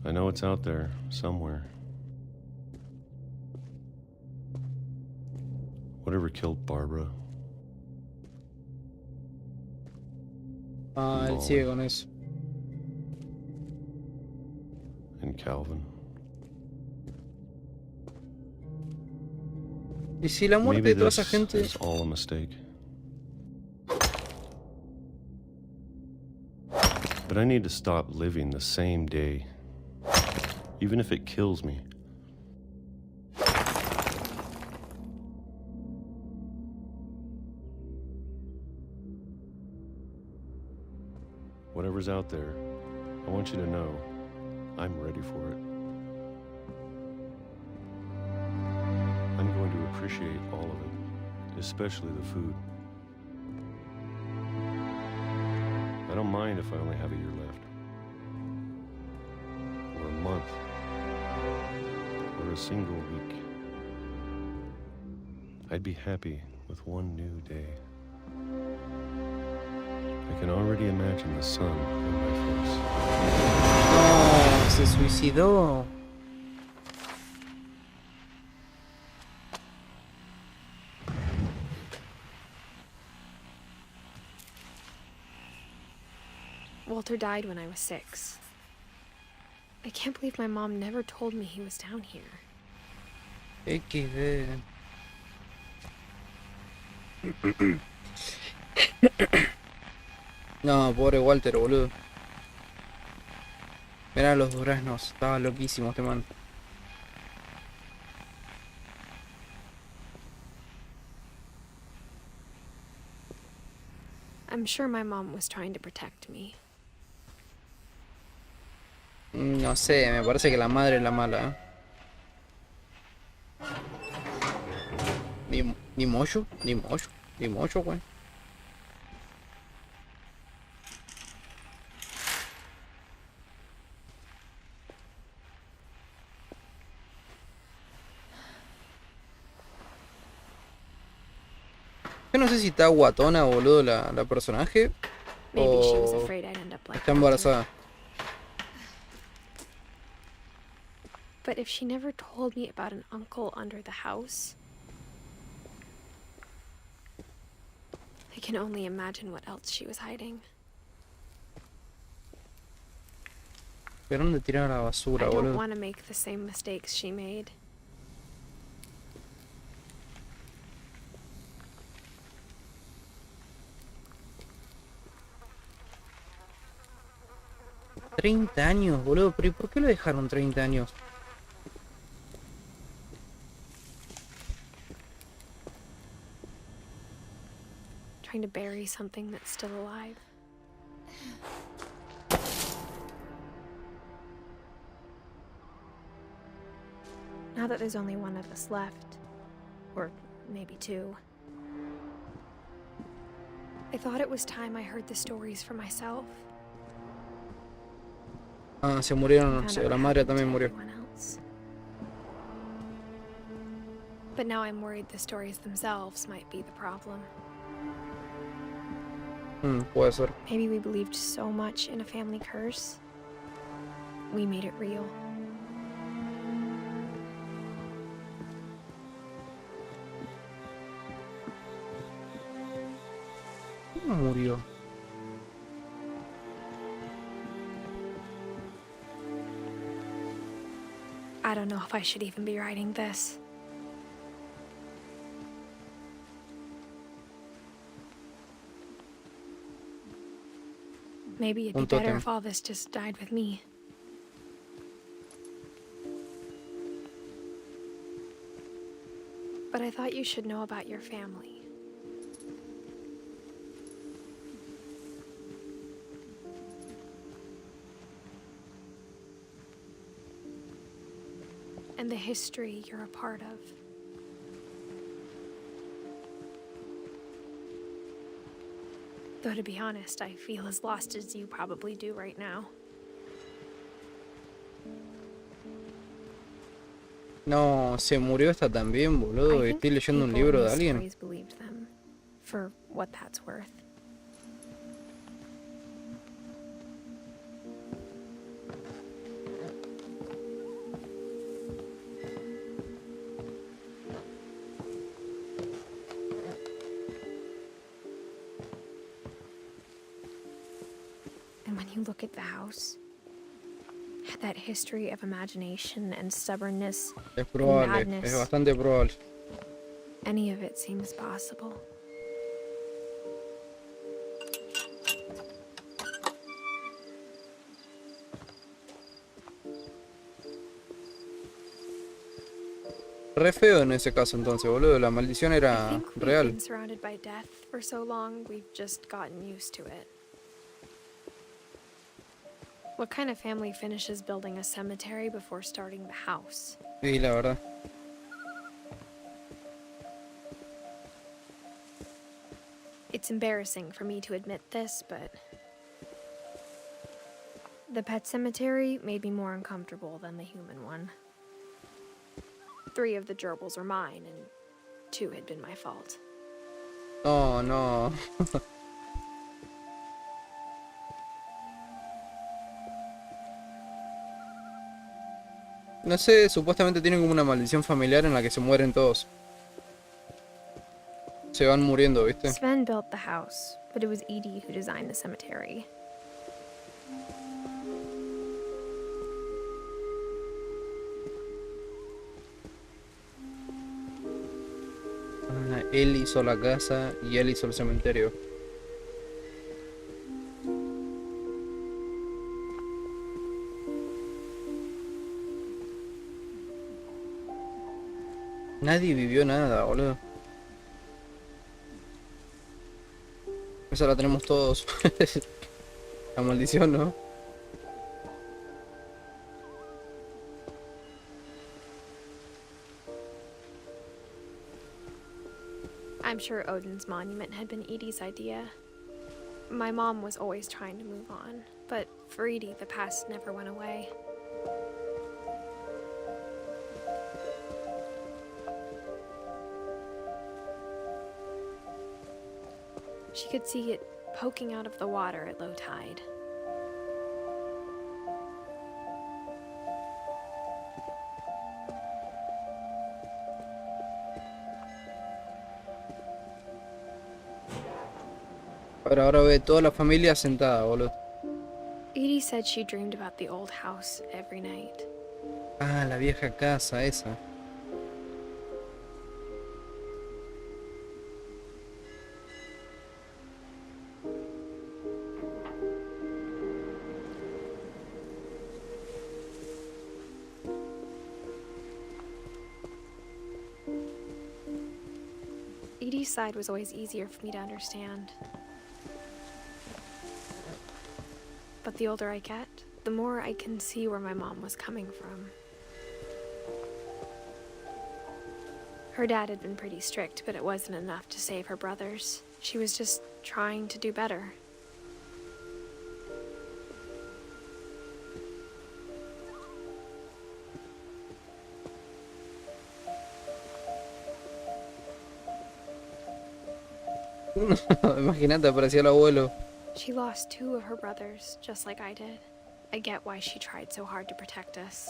I know it's out there somewhere. Whatever killed Barbara. Ah, él sigue con eso. And Calvin. Y si la muerte Maybe de toda esa this gente... is all a mistake. But I need to stop living the same day, even if it kills me. Whatever's out there, I want you to know I'm ready for it. I'm going to appreciate all of it, especially the food. I don't mind if I only have a year left, or a month, or a single week. I'd be happy with one new day. I can already imagine the sun on my face. No, se suicidó. Walter died when I was 6. I can't believe my mom never told me he was down here. XD. No, pobre Walter, boludo. Mirá los duraznos, estaba loquísimo este man. I'm sure my mom was trying to protect me. No sé, me parece que la madre es la mala, Ni mocho, güey. Yo no sé si está guatona, boludo, la personaje. Maybe she was O afraid I'd end up like está Walter. embarazada. But if she never told me about an uncle under the house, I can only imagine what else she was hiding. ¿Pero dónde tiran la I basura, don't boludo? want to make the same mistakes she made. $30 años, boludo. ¿Pero y por qué lo dejaron 30 años? Trying to bury something that's still alive. Now that there's only one of us left, or maybe 2, I thought it was time I heard the stories for myself. Ah, se murieron. Found Sí, out la what madre happened to también murió. everyone else. But now I'm worried the stories themselves might be the problem. Puede ser. Maybe we believed so much in a family curse, we made it real. ¿Cómo murió? I don't know if I should even be writing this. Maybe it'd be Un better tótem. if all this just died with me. But I thought you should know about your family. And the history you're a part of. Though to be honest, I feel as lost as you probably do right now. No, se murió esta también, boludo. I Y think estoy leyendo un people in libro de these alguien. stories believed them, for what that's worth. And when you look at the house, that history of imagination and stubbornness Es and probable, madness, es bastante probable. any of it seems possible. Re feo en ese caso entonces, boludo. La maldición I era think we've real. been surrounded by death for so long, we've just gotten used to it. What kind of family finishes building a cemetery before starting the house? Sí, la verdad. It's embarrassing for me to admit this, but the pet cemetery made me more uncomfortable than the human one. 3 of the gerbils were mine, and 2 had been my fault. No, no. No sé, supuestamente tienen como una maldición familiar en la que se mueren todos. Se van muriendo, ¿viste? Sven built the house, but it was Edie who designed the cemetery. Ah, él hizo la casa y él hizo el cementerio. Nadie vivió nada, boludo. Esa la tenemos todos. La maldición, ¿no? I'm sure Odin's monument had been Edie's idea. My mom was always trying to move on, but for Edie, the past never went away. She could see it poking out of the water at low tide. Pero ahora ve toda la familia sentada, boludo. Edie said she dreamed about the old house every night. Ah, la vieja casa esa. Edie's side was always easier for me to understand. But the older I get, the more I can see where my mom was coming from. Her dad had been pretty strict, but it wasn't enough to save her brothers. She was just trying to do better. Imagínate, aparecía el abuelo. She lost 2 of her brothers, just like I did. I get why she tried so hard to protect us.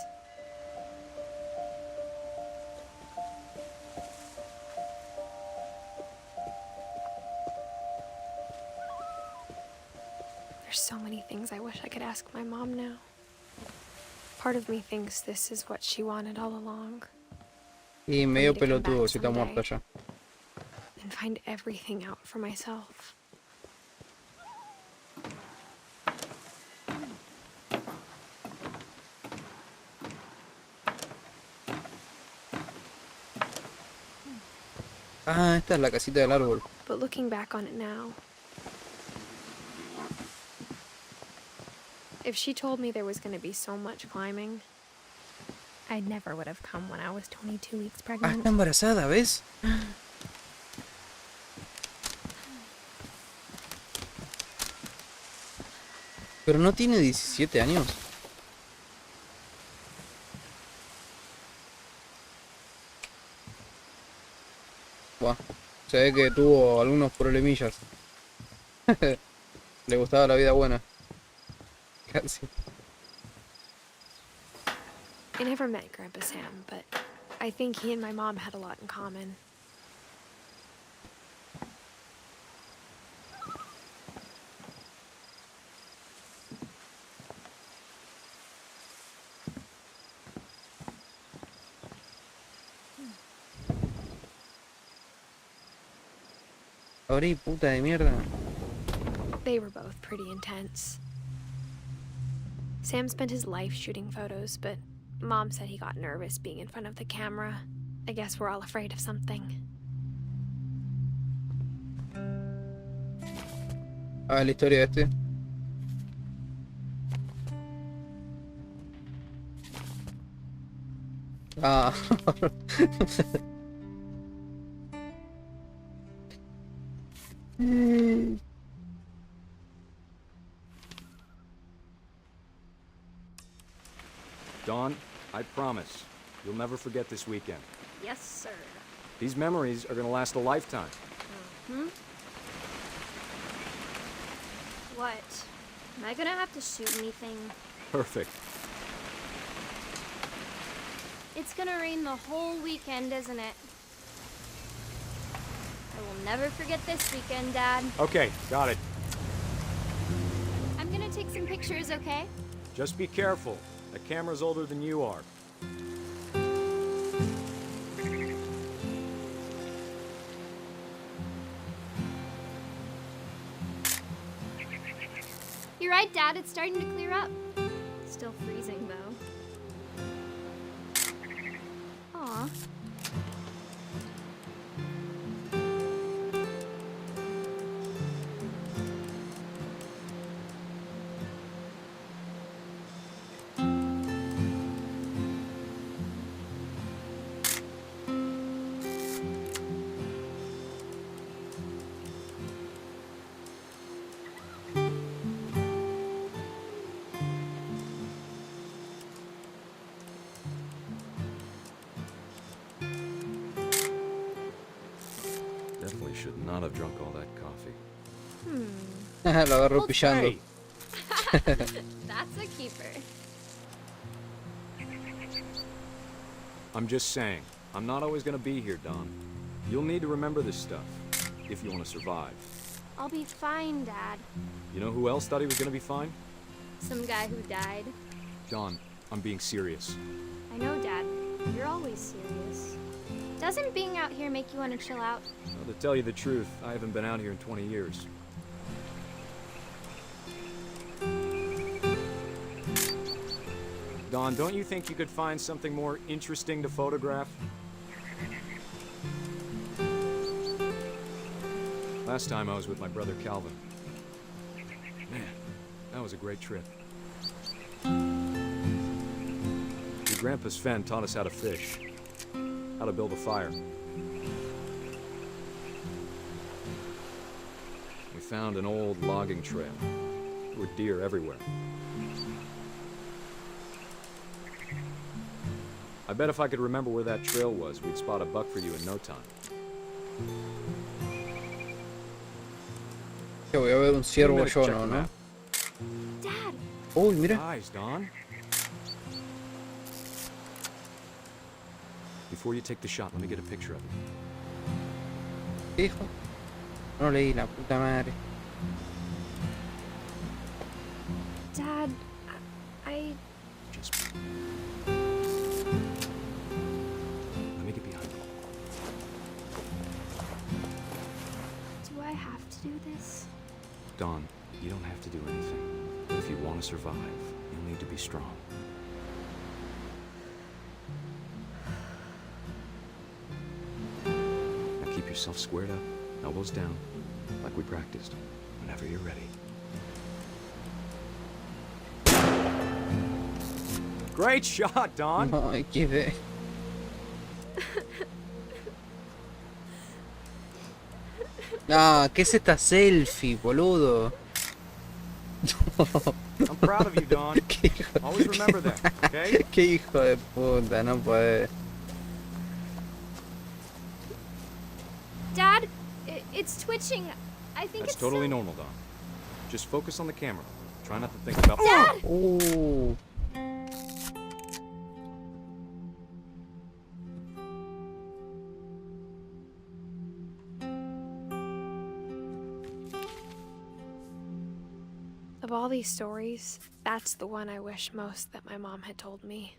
There's so many things I wish I could ask my mom now. Part of me thinks this is what she wanted all along. Y medio pelotudo si está muerta ya. And find everything out for myself. Ah, esta es la casita del árbol. But looking back on it now, if she told me there was going to be so much climbing, I never would have come when I was 22 weeks Ah, pregnant. está embarazada, ¿ves? Pero no tiene 17 años. Buah, se ve que tuvo algunos problemillas. Le gustaba la vida buena. Casi. I never met Grandpa Sam, but I think he and my mom had a lot in common. Abrí, puta de mierda. They were both pretty intense. Sam spent his life shooting photos, but Mom said he got nervous being in front of the camera. I guess we're all afraid of something. Ah, la historia de este. Ah. Dawn, I promise, you'll never forget this weekend. Yes, sir. These memories are gonna last a lifetime. Hmm? What? Am I gonna have to shoot anything? Perfect. It's gonna rain the whole weekend, isn't it? I will never forget this weekend, Dad. Okay, got it. I'm gonna take some pictures, okay? Just be careful. The camera's older than you are. You're right, Dad. It's starting to clear up. Still freezing, though. Aw. Definitely should not have drunk all that coffee. Lo agarró pillando. Hey, That's a keeper. I'm just saying, I'm not always gonna be here, Dawn. You'll need to remember this stuff, if you want to survive. I'll be fine, Dad. You know who else thought he was gonna be fine? Some guy who died. Dawn, I'm being serious. I know, Dad. You're always serious. Doesn't being out here make you want to chill out? Well, to tell you the truth, I haven't been out here in 20 years. Dawn, don't you think you could find something more interesting to photograph? Last time I was with my brother Calvin. Man, that was a great trip. Your grandpa Sven taught us how to fish, how to build a fire. We found an old logging trail. There were deer everywhere. I bet if I could remember where that trail was, we'd spot a buck for you in no time. Que voy a ver un ciervo Minute, yo, check ¿no? the ¿No? map. Dad! Uy, mira. Eyes, Dawn. Before you take the shot, let me get a picture of it. ¿Qué dijo? No leí, la puta madre. Dad, I... Just... Let me get behind you. Do I have to do this? Dawn, you don't have to do anything. But if you want to survive, you'll need to be strong. Now keep yourself squared up, elbows down, like we practiced, whenever you're ready. Great shot, Dawn! Ay, qué fe. Ah, ¿qué es esta selfie, boludo? I'm proud of you, Dawn. ¿Qué hijo, Always remember that, okay? qué hijo de puta, no puede. Dad, it's twitching. I think That's it's totally so... normal, Dawn. Just focus on the camera. Try not to think about... Dad! Of all these stories, that's the one I wish most that my mom had told me.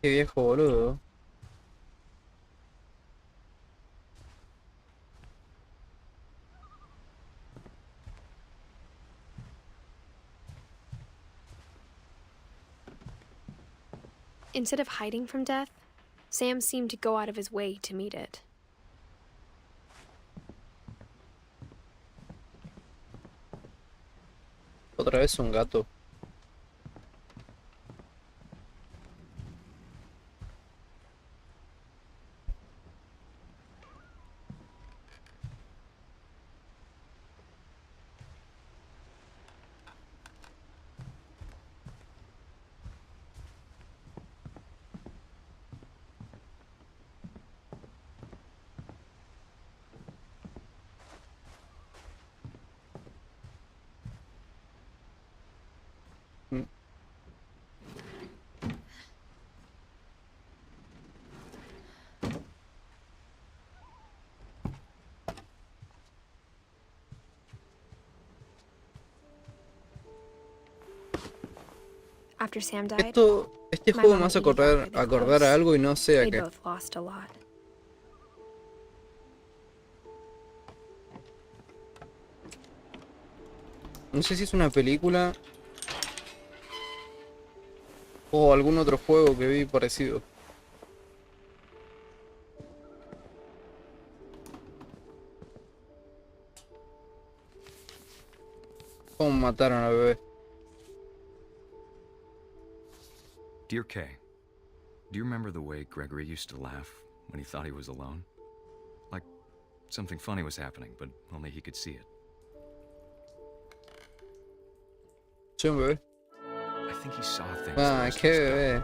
Qué viejo boludo. Instead of hiding from death, Sam seemed to go out of his way to meet it. Otra vez un gato. After Sam died, Este my juego mom me hace and Edie got really acordar close. a algo y no sé a They qué. both lost a lot. No sé si es una película o algún otro juego que vi parecido. ¿Cómo mataron al bebé? Dear Kay, do you remember the way Gregory used to laugh when he thought he was alone? Like something funny was happening, but only he could see it. Soy un bebé. I think he saw things. Ah, qué bebé.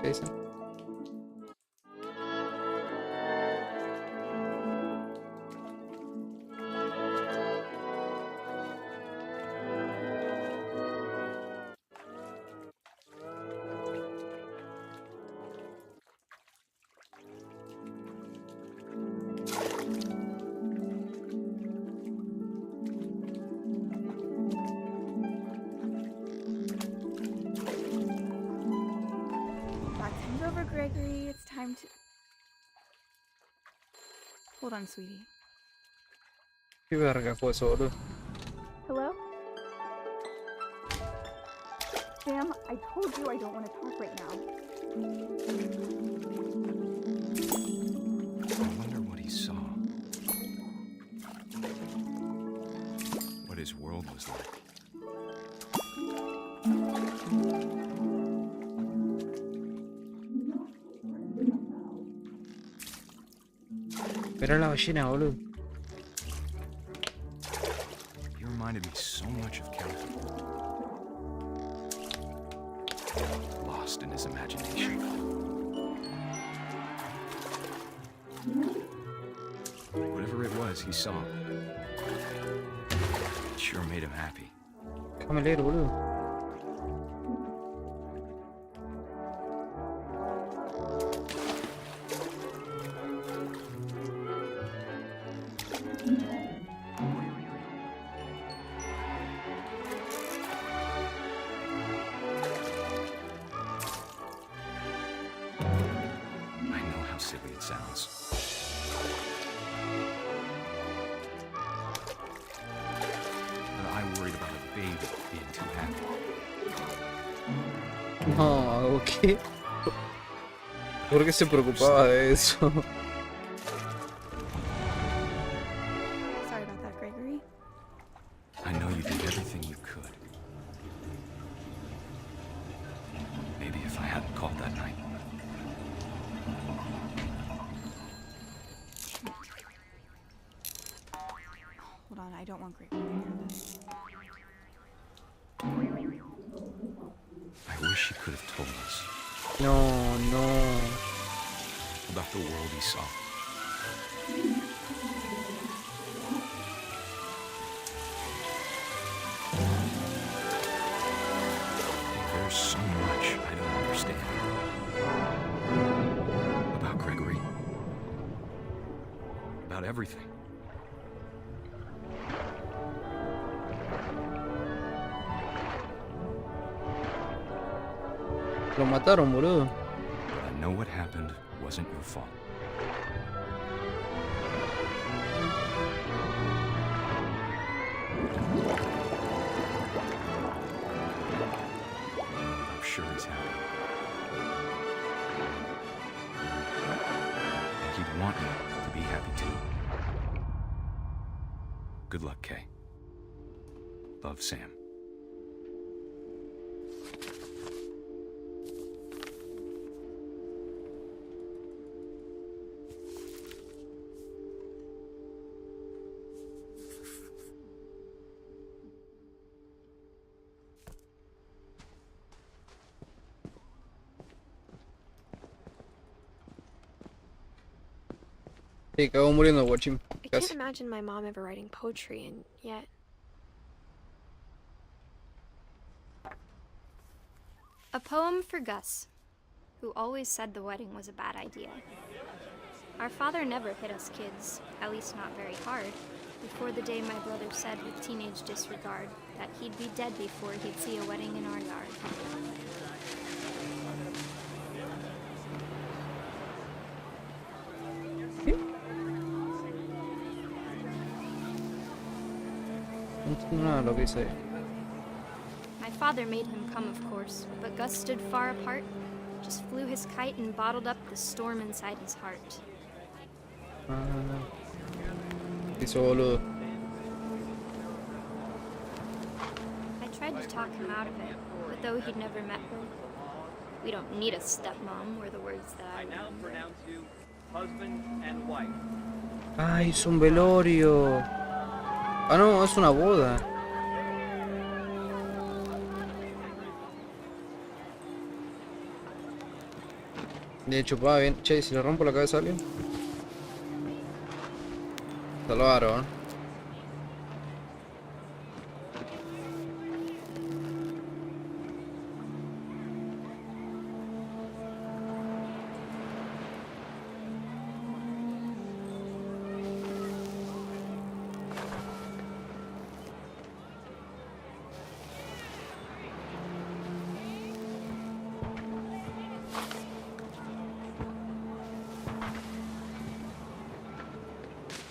¿Qué dicen? Back time's over, Gregory. It's time to... Hold on, sweetie. ¿Qué verga fue eso, boludo? Hello? Sam, I told you I don't want to talk right now. I wonder what he saw. What his world was like. Era la ballena, boludo. He reminded me so much of Calvin. Lost in his imagination. Whatever it was he saw, it sure made him happy. Déjame leer, boludo. I know how silly it sounds. But I worried about a baby being too happy. No, ¿qué? ¿Por qué se preocupaba de eso? Sorry about that, Gregory. I know you did everything you could. Maybe if I hadn't called that night. Hold on, I don't want Gregory to hear this. I wish he could have told us No, no. about the world he saw. There's so much I don't understand about Gregory. About everything. Lo mataron, boludo. But I know what happened wasn't your fault. I'm sure he's happy. want you to be happy too. Good luck, Kay. Love, Sam. Sí, acabó muriendo Guachín. I can't Casi. imagine my mom ever writing poetry, and yet. A poem for Gus, who always said the wedding was a bad idea. Our father never hit us kids, at least not very hard, before the day my brother said with teenage disregard that he'd be dead before he'd see a wedding in our yard. No entiendo nada de lo que dice. My father made him come, of course, but Gus stood far apart, just flew his kite and bottled up the storm inside his heart. Hizo boludo. I tried to talk him out of it, but though he'd never met her, we don't need a stepmom were the words that I now remember. pronounce you husband and wife. Ay, es un velorio. Ah, no, es una boda. De hecho, va bien. Che, si le rompo la cabeza a alguien. Salvaron.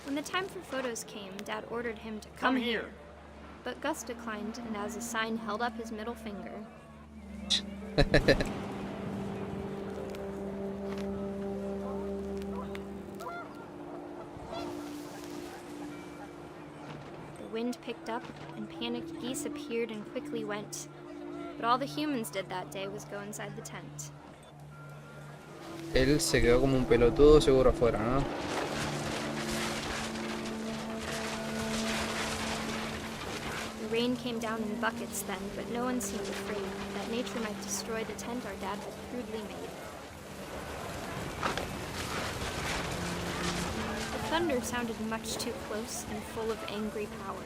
When the time for photos came, Dad ordered him to come here. But Gus declined and as a sign held up his middle finger. The wind picked up and panicked geese appeared and quickly went. But all the humans did that day was go inside the tent. Él se quedó como un pelotudo seguro afuera, ¿no? The rain came down in buckets then, but no one seemed afraid that nature might destroy the tent our dad had crudely made. The thunder sounded much too close and full of angry power.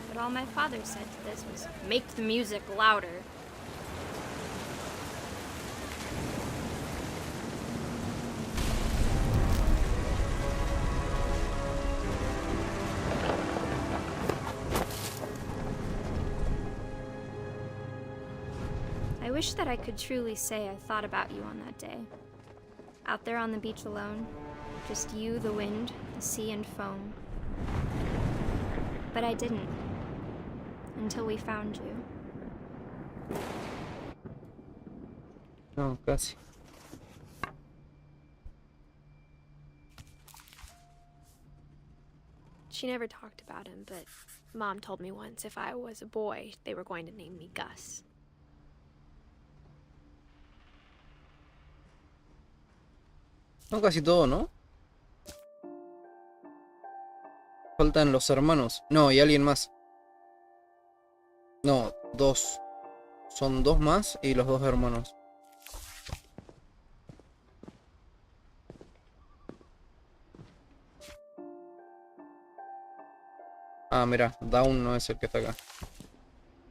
But all my father said to this was, "Make the music louder." I wish that I could truly say I thought about you on that day. Out there on the beach alone, just you, the wind, the sea, and foam. But I didn't. Until we found you. No, casi. She never talked about him, but Mom told me once if I was a boy, they were going to name me Gus. No, casi todo, ¿no? Faltan los hermanos. No, y alguien más. No, dos. Son dos más y los dos hermanos. Ah, mira, Down no es el que está acá.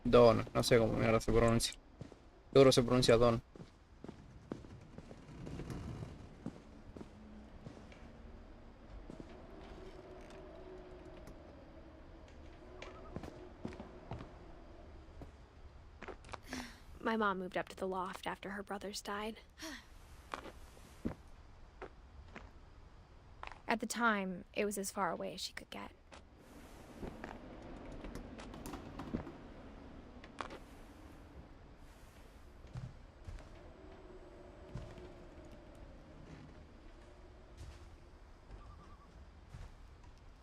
Don, no sé cómo mierda se pronuncia. Seguro se pronuncia Don. My mom moved up to the loft after her brothers died. At the time, it was as far away as she could get.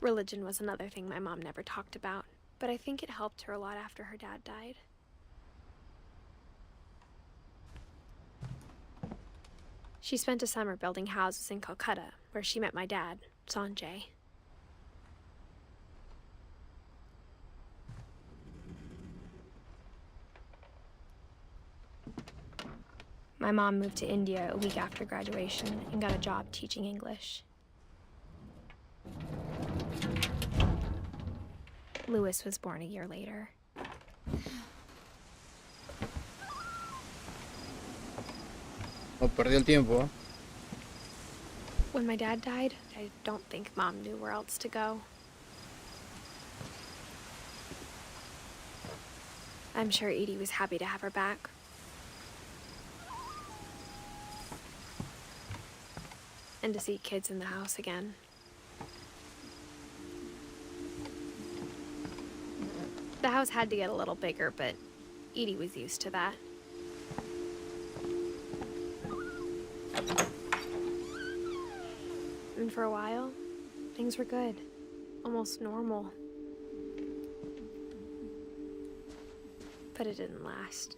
Religion was another thing my mom never talked about, but I think it helped her a lot after her dad died. She spent a summer building houses in Calcutta, where she met my dad, Sanjay. My mom moved to India a week after graduation and got a job teaching English. Louis was born a year later. Oh, perdió el tiempo, ¿eh? When my dad died, I don't think Mom knew where else to go. I'm sure Edie was happy to have her back. And to see kids in the house again. The house had to get a little bigger, but Edie was used to that. And for a while, things were good. Almost normal. But it didn't last.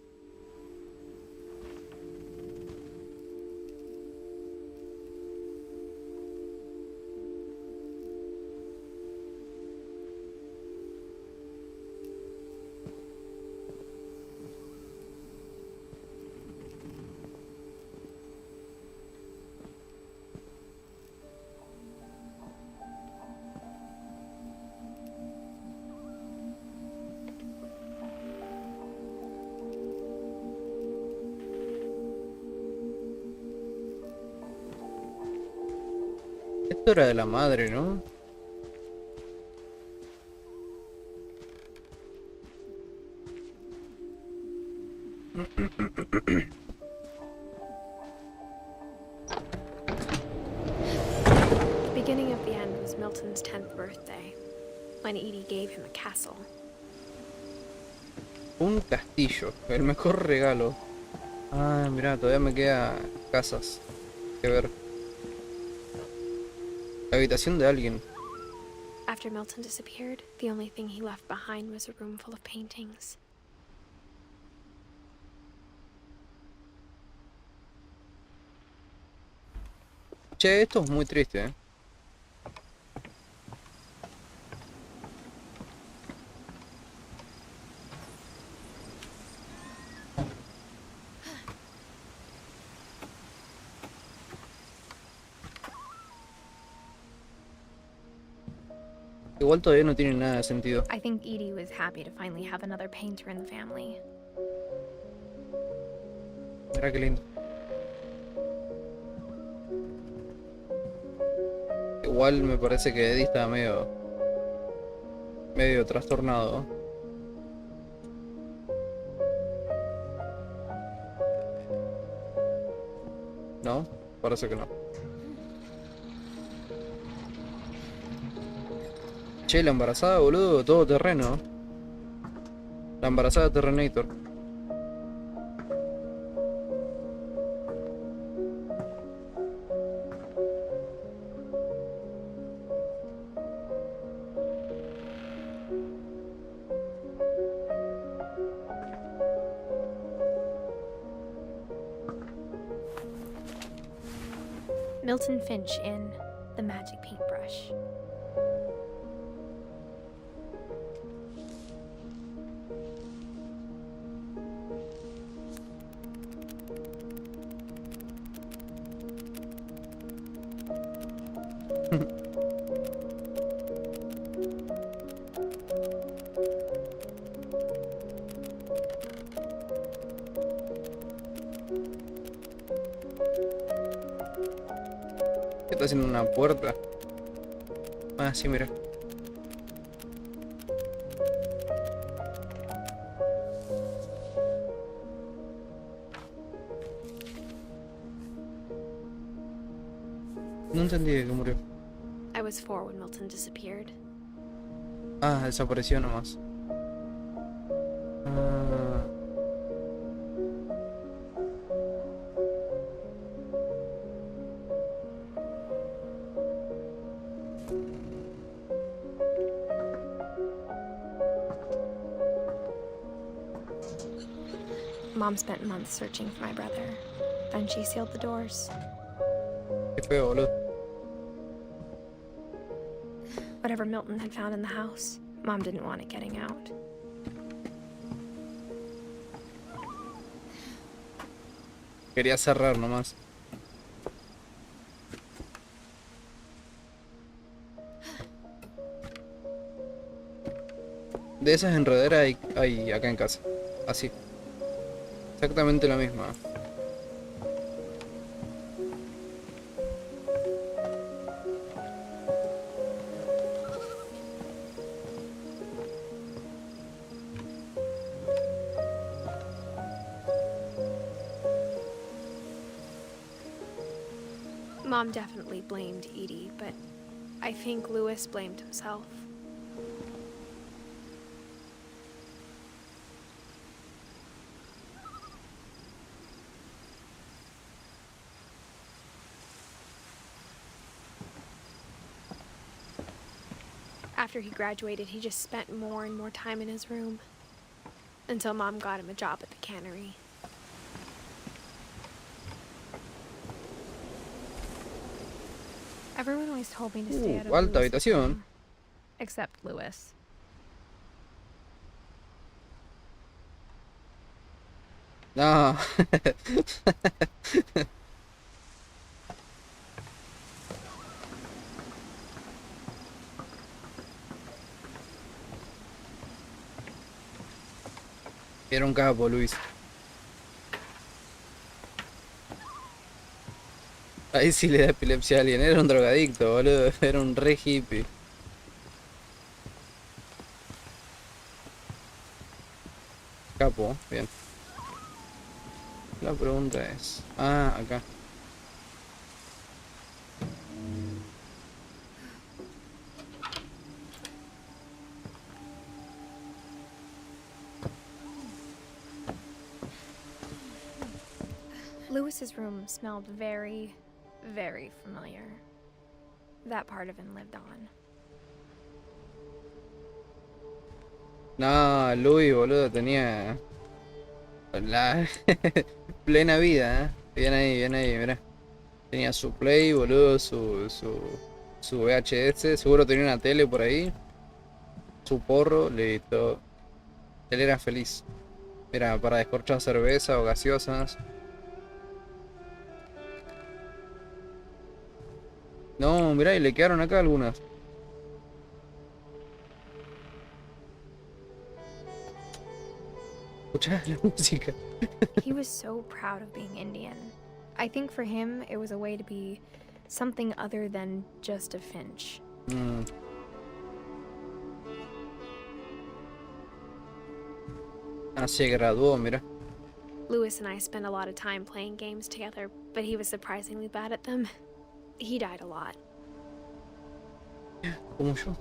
Esto era de la madre, ¿no? The beginning of the end was Milton's 10th birthday, when Edie gave him a castle. Un castillo, el mejor regalo. Ah, mirá, todavía me quedan casas que ver. La habitación de alguien. After Milton disappeared, the only thing he left behind was a room full of paintings. Che, esto es muy triste, ¿eh? Igual todavía no tiene nada de sentido. I think Edie was happy to finally have another painter in the family. Mira qué lindo. Igual me parece que Eddie está medio trastornado. ¿No? Parece que no. Che, la embarazada, boludo, todo terreno. La embarazada Terrenator. Milton Finch in The Magic Paintbrush. ¿Qué está haciendo una puerta? Ah, sí, mira. No entendí que murió. I was 4 when Milton disappeared. Ah, desapareció nomás. Ah. Mom spent months searching for my brother. Then she sealed the doors. Qué feo, boludo. Whatever Milton had found in the house, Mom didn't want it getting out. Quería cerrar nomás. De esas enredaderas hay acá en casa. Así. Exactamente la misma. Mom definitely blamed Edie, but I think Louis blamed himself. After he graduated, he just spent more and more time in his room. Until Mom got him a job at the cannery. Everyone always told me to stay out of alta Louis's habitación. room, except Louis. No. Era un capo, Luis. Ahí sí le da epilepsia a alguien. Era un drogadicto, boludo. Era un re hippie. Capo, bien. La pregunta es... Ah, acá. Louis's room smelled very, very familiar. That part of him lived on. No, Luis, boludo, tenía... La... plena vida, ¿eh? Bien ahí, mirá. Tenía su Play, boludo, su VHS. Seguro tenía una tele por ahí. Su porro, listo. Él era feliz. Era para descorchar cerveza o gaseosas. No, mirá, y le quedaron acá algunas. Escuchá la música. He was so proud of being Indian. I think for him, it was a way to be something other than just a Finch. Ah, se graduó, mira. Louis and I spent a lot of time playing games together, but he was surprisingly bad at them. He died a lot. Como yo.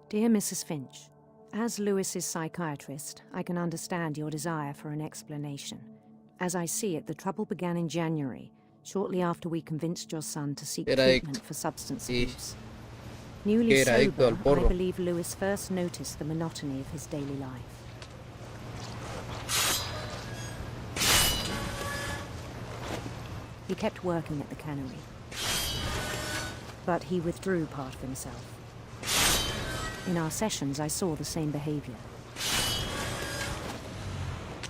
Dear Mrs. Finch, as Lewis's psychiatrist, I can understand your desire for an explanation. As I see it, the trouble began in January, shortly after we convinced your son to seek treatment for substance abuse. Newly sober, I believe Lewis first noticed the monotony of his daily life. He kept working at the cannery, but he withdrew part of himself. In our sessions, I saw the same behavior.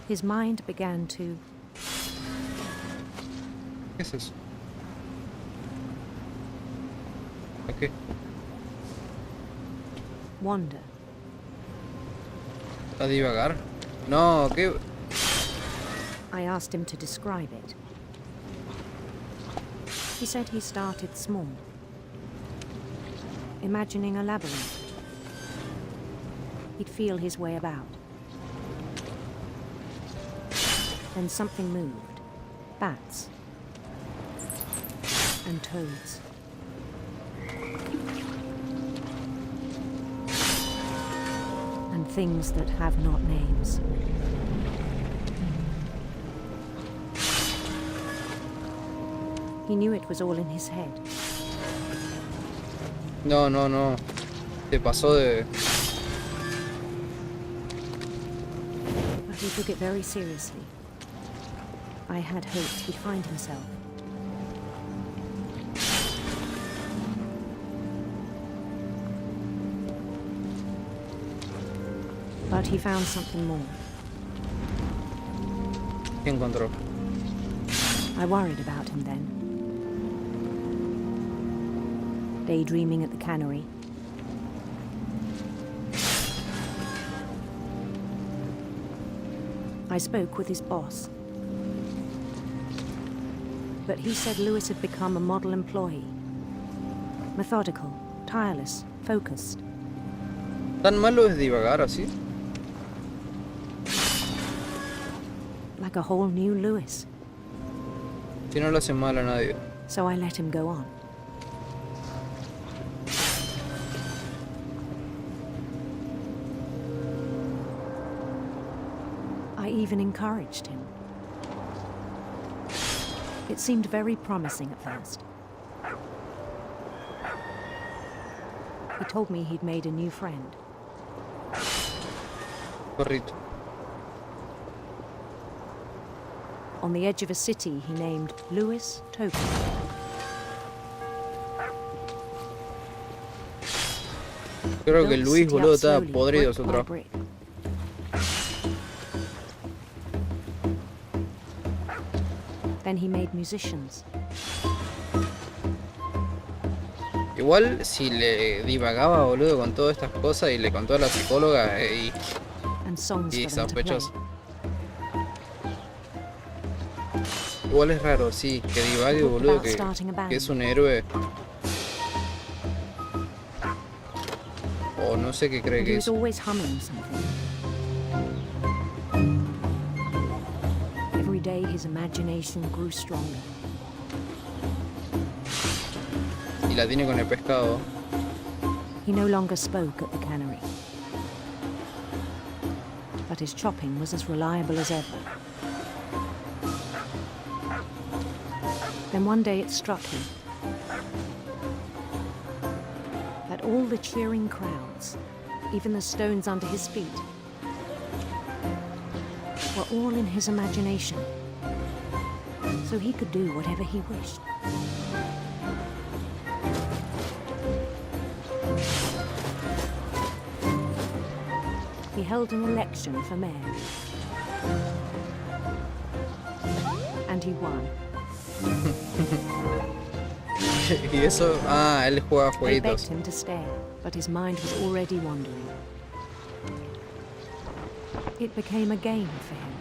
His mind began to... ¿Qué es eso? Okay. Wander. ¿A divagar? No, ¿qué? I asked him to describe it. He said he started small, imagining a labyrinth. He'd feel his way about. Then something moved. Bats. And toads. And things that have not names. He knew it was all in his head. No, no, no. Te pasó de... But he took it very seriously. I had hoped he'd find himself. But he found something more. ¿Qué encontró? I worried about him then. Daydreaming at the cannery. I spoke with his boss. But he said Lewis had become a model employee. Methodical, tireless, focused. ¿Tan malo es divagar así? Like a whole new Lewis. Si no le hace mal a nadie. So I let him go on. I even encouraged him. It seemed very promising at first. He told me he'd made a new friend. Corrito. On the edge of a city he named Lewis Token. Creo que Luis, boludo, estaba podrido su trabajo. Then he made musicians. Igual si le divagaba, boludo, con todas estas cosas y le contó a la psicóloga y sospechoso. Igual es raro, sí, que divague, boludo, que es un héroe. O no sé qué cree que es. Every day his imagination grew stronger. Y la tiene con el pescado. He no longer spoke at the cannery. But his chopping was as reliable as ever. Then one day it struck him that all the cheering crowds, even the stones under his feet, were all in his imagination, so he could do whatever he wished. He held an election for mayor, and he won. Y eso, él juega They begged jueguitos. him to stay, but his mind was already wandering. It became a game for him.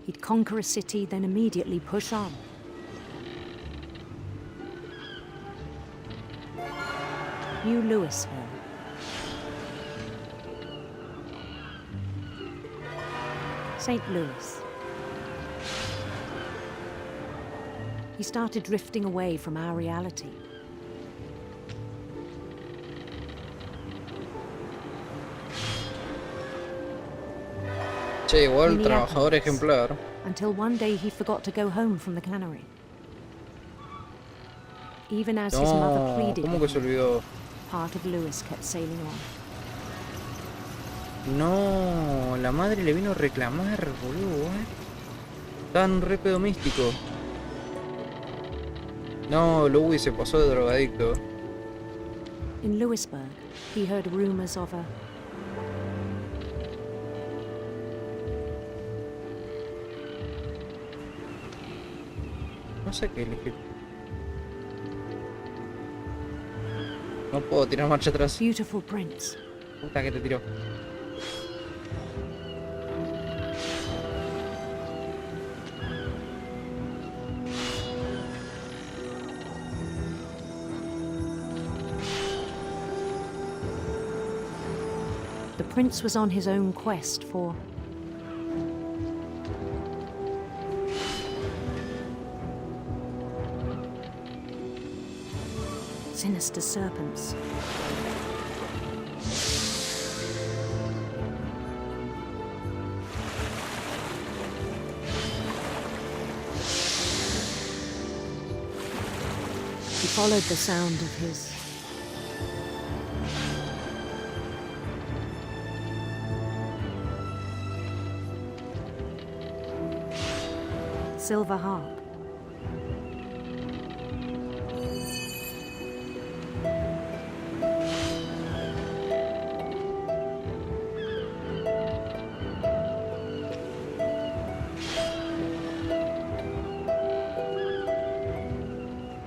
He'd conquer a city, then immediately push on. New Louisville. St. Louis. He started drifting away from our reality. Che, igual trabajador ejemplar. Until one day he forgot to go home from the cannery. Even as his mother No, pleaded ¿cómo que with se him, olvidó? part of Lewis kept sailing on. No, la madre le vino a reclamar, boludo, Tan re pedo místico. No, Louis se pasó de drogadicto. In Lewisburg, he heard rumors of a No sé qué elegir. No puedo tirar marcha atrás. beautiful prince. Puta que te tiró. The prince was on his own quest for sinister serpents. He followed the sound of his silver harp.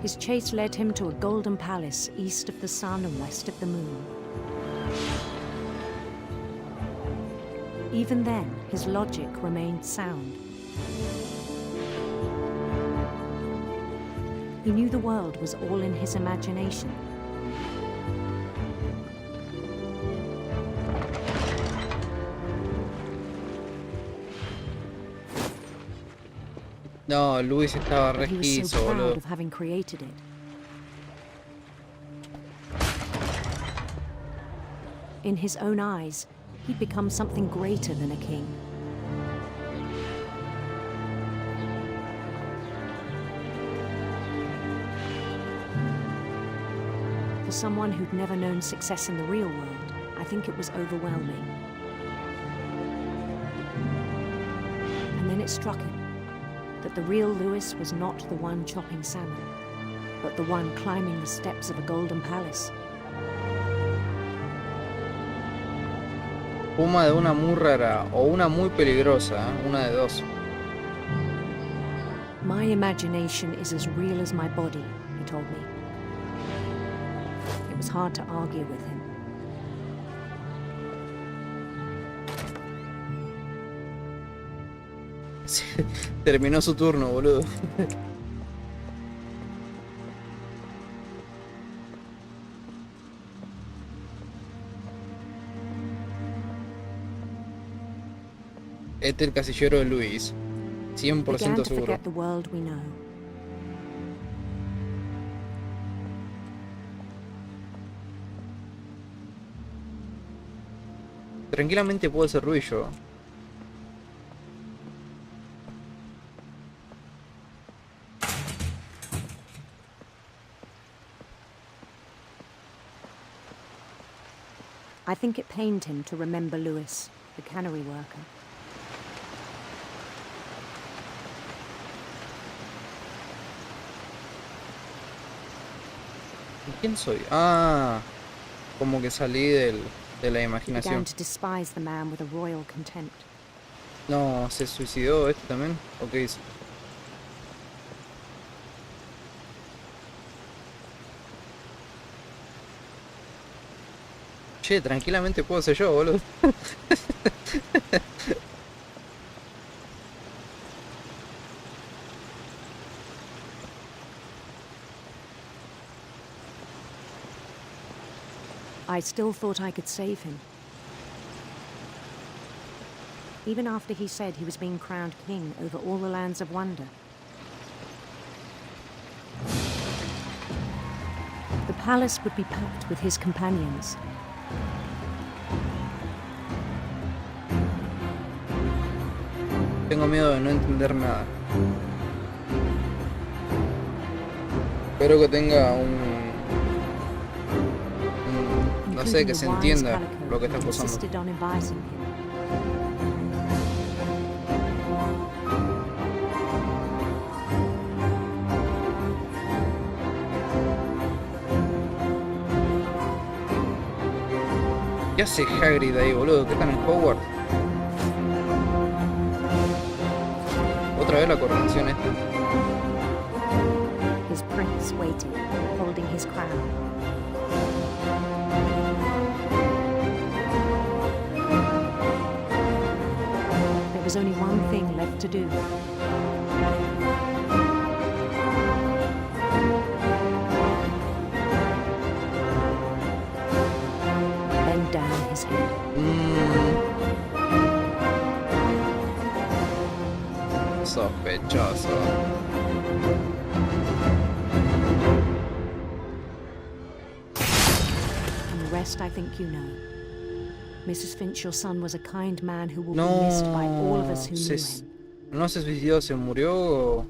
His chase led him to a golden palace east of the sun and west of the moon. Even then, his logic remained sound. He knew the world was all in his imagination. No, Luis estaba He was so resquizo, proud boludo. of having created it. In his own eyes, he'd become something greater than a king. For someone who'd never known success in the real world, I think it was overwhelming. And then it struck him that the real Louis was not the one chopping salmon, but the one climbing the steps of a golden palace. Puma de una muy rara o una muy peligrosa, ¿eh? Una de dos. My imagination is as real as my body, he told me. It was hard to argue with him. Terminó su turno, boludo. Este es el casillero de Luis. 100% Began to seguro. forget the world we know. Tranquilamente puedo hacer ruido yo. I think it pained him to remember Louis, the cannery worker. ¿Quién soy? Ah, como que salí de la He imaginación. began to despise the man with a royal contempt. No, ¿se suicidó este también? ¿O qué hizo? Che, tranquilamente puedo ser yo, boludo. I still thought I could save him. Even after he said he was being crowned king over all the lands of wonder. The palace would be packed with his companions. Tengo miedo de no entender nada. Espero que tenga no sé, que se entienda lo que está pasando. Insisted on advising him. ¿Qué hace Hagrid ahí, boludo? ¿Qué están en Hogwarts? Otra vez la coronación esta. His prince waited, holding his crown. There was only one thing left to do. Bend down his head. Sospechoso. And the rest I think you know. Mrs. Finch, your son was a kind man who will be missed by all of us who knew him. No se suicidó, se murió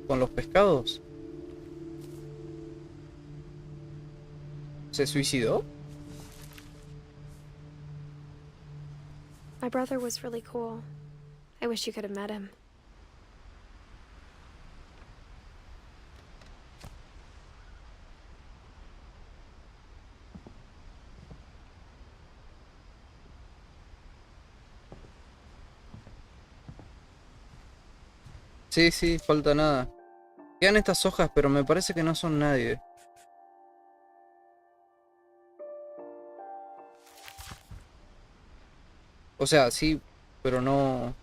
con los pescados. ¿Se suicidó? My brother was really cool. I wish you could have met him. Sí, sí, falta nada. Quedan estas hojas, pero me parece que no son nadie. O sea, sí, pero no...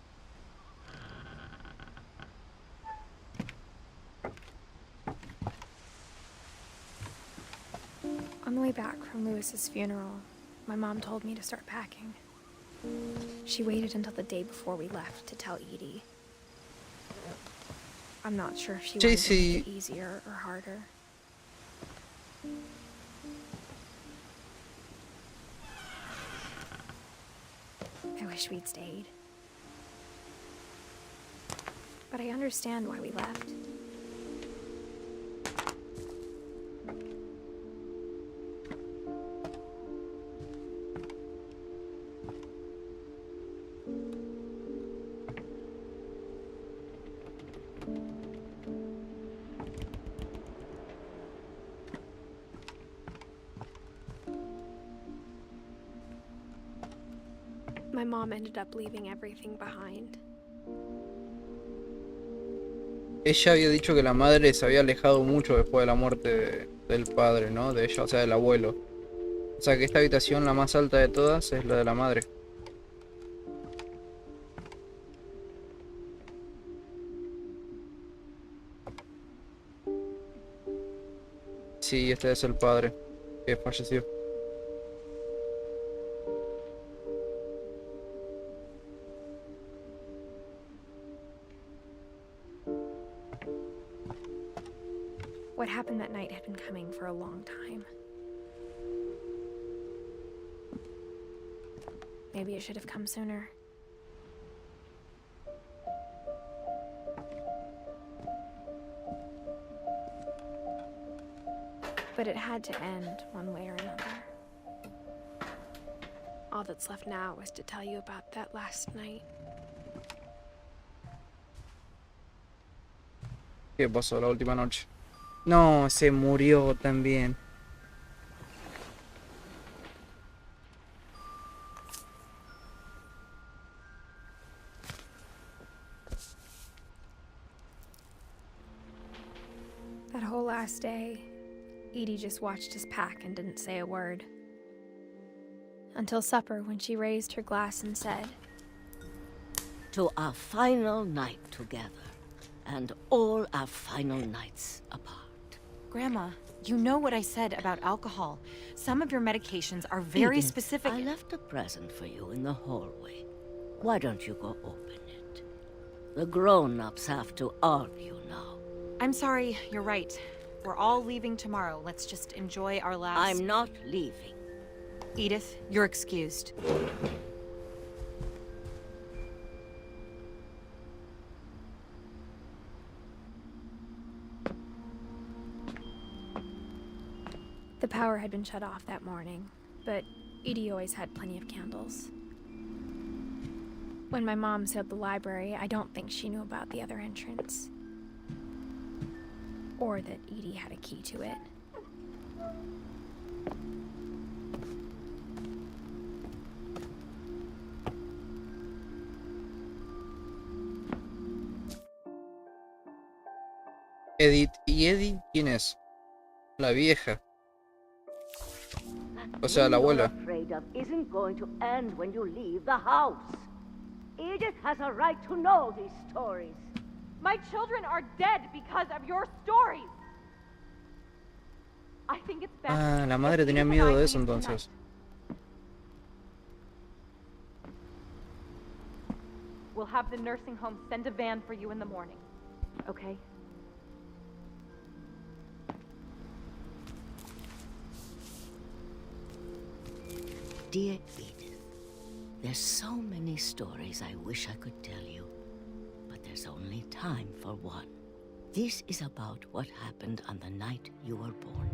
On the way back from Lewis's funeral, my mom told me to start packing. She waited until the day before we left to tell Edie. I'm not sure if she wanted to make it easier or harder. I wish we'd stayed. But I understand why we left. My mom ended up leaving everything behind. Ella había dicho que la madre se había alejado mucho después de la muerte del padre, ¿no? De ella, o sea, del abuelo. O sea que esta habitación, la más alta de todas, es la de la madre. Sí, este es el padre que falleció. What happened that night had been coming for a long time. Maybe it should have come sooner. But it had to end one way or another. All that's left now is to tell you about that last night. ¿Qué pasó la última noche? No, se murió también. That whole last day, Edie just watched us pack and didn't say a word. Until supper, when she raised her glass and said, "To our final night together, and all our final nights apart." Grandma, you know what I said about alcohol. Some of your medications are very Edith, specific. I left a present for you in the hallway. Why don't you go open it? The grown-ups have to argue now. I'm sorry, you're right. We're all leaving tomorrow. Let's just enjoy our last... I'm not leaving. Edith, you're excused. The power had been shut off that morning, but Edie always had plenty of candles. When my mom sealed the library, I don't think she knew about the other entrance. Or that Edie had a key to it. Edith. ¿Y Edith quién es? La vieja. O sea, la abuela. Afraid of isn't going to end when you leave the house. Edith has a right to know these stories. My children are dead because of your stories. I think it's best. Ah, la madre tenía miedo de eso entonces. We'll have the nursing home send a van for you in the morning. Okay? Dear Edith, there's so many stories I wish I could tell you, but there's only time for one. This is about what happened on the night you were born.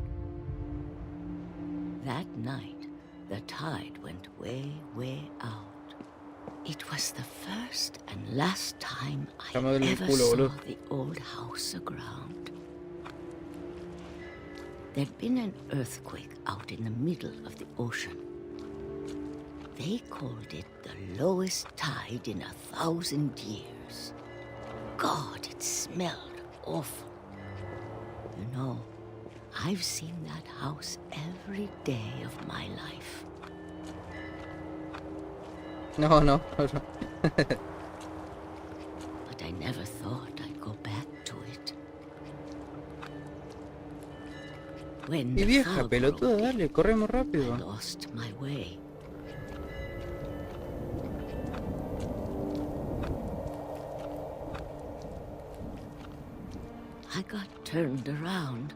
That night, the tide went way, way out. It was the first and last time I ever saw the old house aground. There'd been an earthquake out in the middle of the ocean. They called it the lowest tide in 1,000 years. God, it smelled awful. You know, I've seen that house every day of my life. No. But I never thought I'd go back to it. When Y the vieja fog pelotuda, broke in, dale, corremos I rápido. lost my way. I got turned around.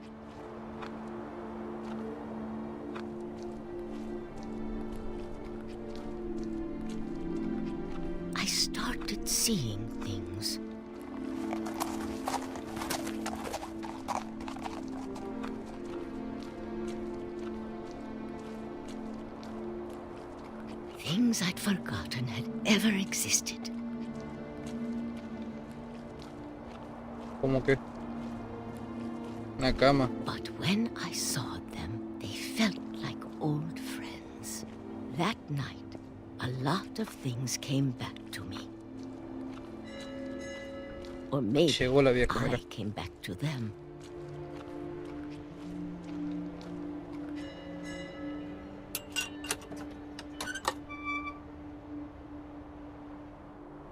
I started seeing things. Things I'd forgotten had ever existed. ¿Cómo que? Una cama. But when I saw them, they felt like old friends. That night, a lot of things came back to me. Or maybe Llegó la vieja, I mira. came back to them.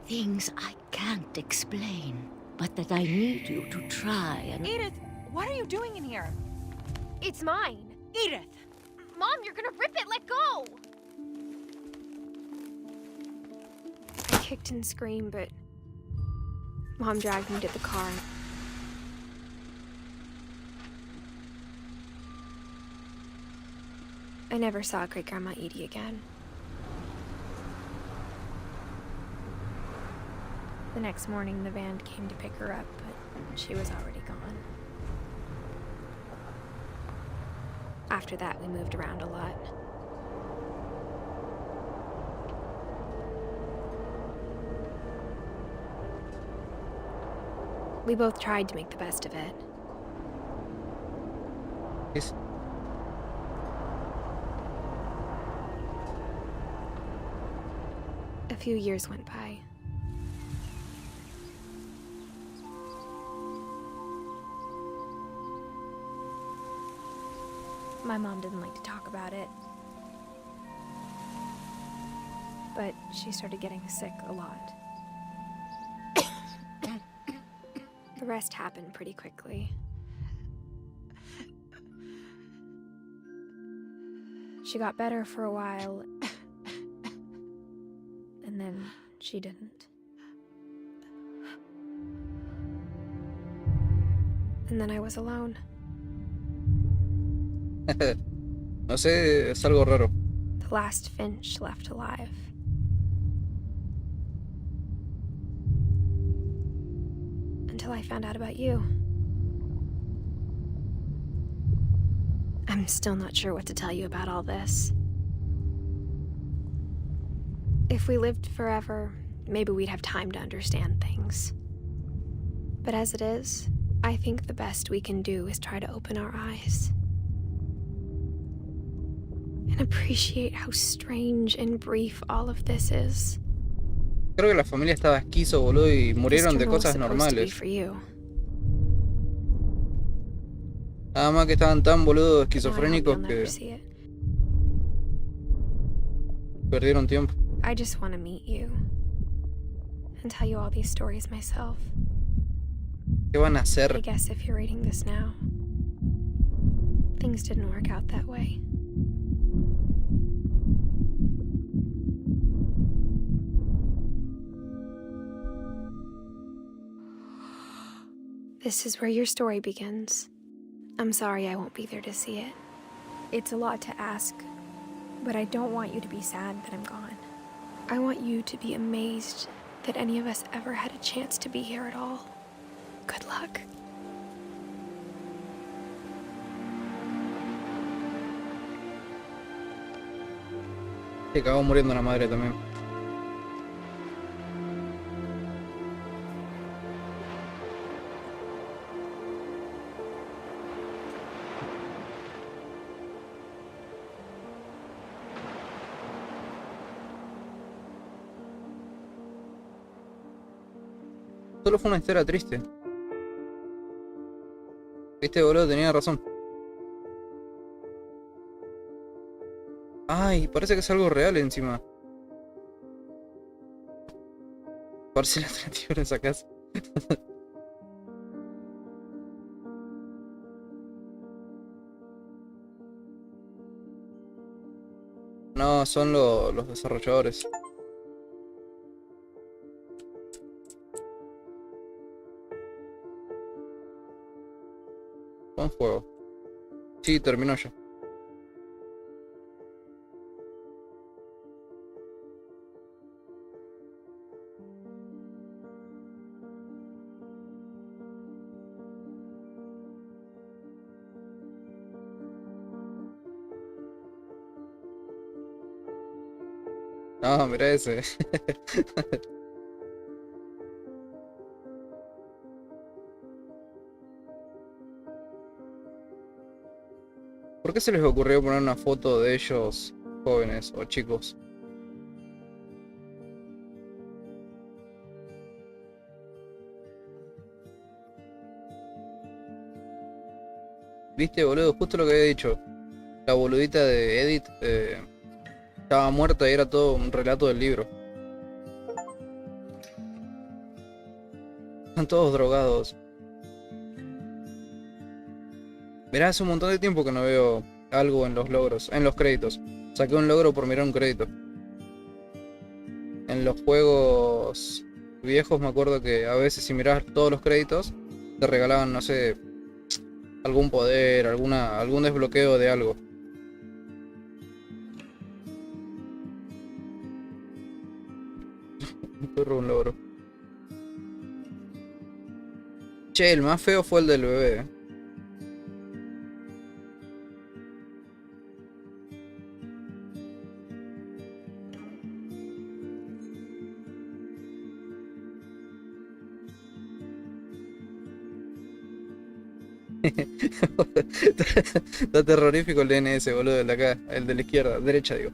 Things I can't explain, but that I need you to try and... Edith, what are you doing in here? It's mine. Edith! Mom, you're gonna rip it. Let go! I kicked and screamed, but Mom dragged me to the car. I never saw Great Grandma Edie again. The next morning, the van came to pick her up, but she was already gone. After that, we moved around a lot. We both tried to make the best of it. Yes. A few years went by. My mom didn't like to talk about it. But she started getting sick a lot. The rest happened pretty quickly. She got better for a while, and then she didn't. And then I was alone. No sé, es algo raro. The last Finch left alive. Until I found out about you. I'm still not sure what to tell you about all this. If we lived forever, maybe we'd have time to understand things. But as it is, I think the best we can do is try to open our eyes. And appreciate how strange and brief all of this is. Creo que la familia estaba esquizo, boludo, y murieron de cosas normales. Nada más que estaban tan boludos esquizofrénicos que perdieron tiempo. I just want to meet you and tell you all these stories myself. ¿Qué van a hacer? I guess if you're reading this now, things didn't work out that way. This is where your story begins. I'm sorry I won't be there to see it. It's a lot to ask, but I don't want you to be sad that I'm gone. I want you to be amazed that any of us ever had a chance to be here at all. Good luck. Se acabó muriendo la madre también. Solo fue una historia triste. Viste, boludo, tenía razón. Ay, parece que es algo real encima. Parece la alternativa en esa casa. No, son los desarrolladores. Buen juego. Sí, terminó ya. No, mira ese. ¿Por qué se les ocurrió poner una foto de ellos jóvenes o chicos? Viste, boludo, justo lo que había dicho. La boludita de Edith estaba muerta y era todo un relato del libro. Están todos drogados. Mirá, hace un montón de tiempo que no veo algo en los logros, en los créditos. Saqué un logro por mirar un crédito. En los juegos viejos me acuerdo que a veces si mirabas todos los créditos te regalaban, no sé, algún poder, algún desbloqueo de algo. Un perro, un logro. Che, el más feo fue el del bebé. Está terrorífico el DNS, boludo, el de acá, el de la izquierda, derecha digo.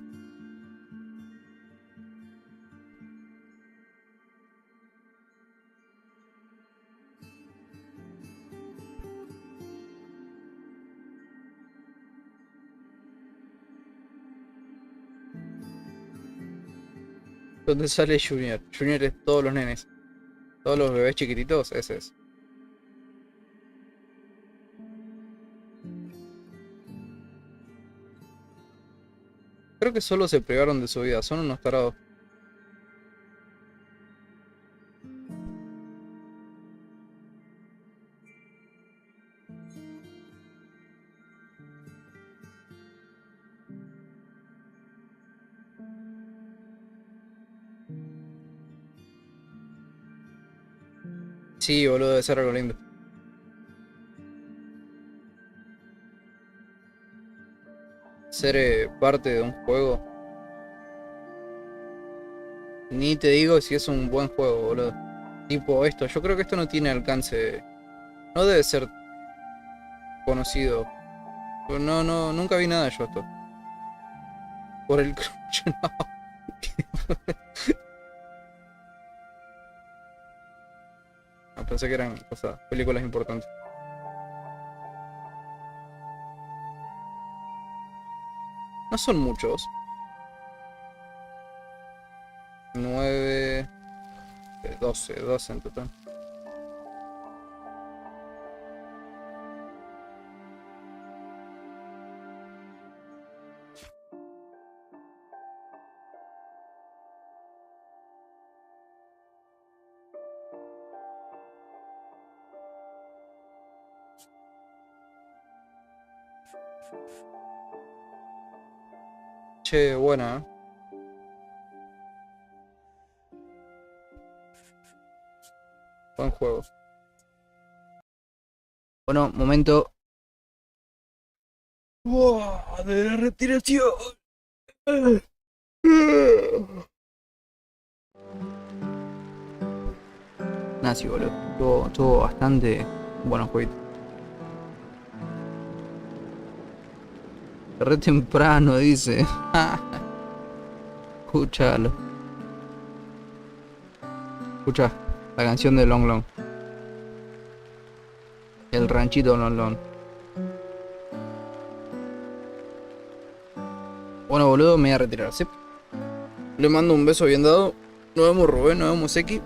¿Dónde sale Junior? Junior es todos los nenes. Todos los bebés chiquititos, ese es. Creo que solo se privaron de su vida, son unos tarados. Sí, boludo, debe ser algo lindo. Ser parte de un juego. Ni te digo si es un buen juego, boludo. Tipo esto, yo creo que esto no tiene alcance. No debe ser conocido. No, no, nunca vi nada yo esto. Por el crunch, no. No, pensé que eran cosas, películas importantes. No son muchos. 9, 12 en total. Che, buena, ¿eh? Buen juego. Bueno, momento. ¡Wow! De la retiración. Nah, sí, boludo. Tuvo bastante buenos jueguitos. Re temprano, dice. Escúchalo. Escucha la canción de Long Long. El ranchito Long Long. Bueno, boludo, me voy a retirar, ¿sí? Le mando un beso bien dado. Nos vemos, Rubén, nos vemos, X.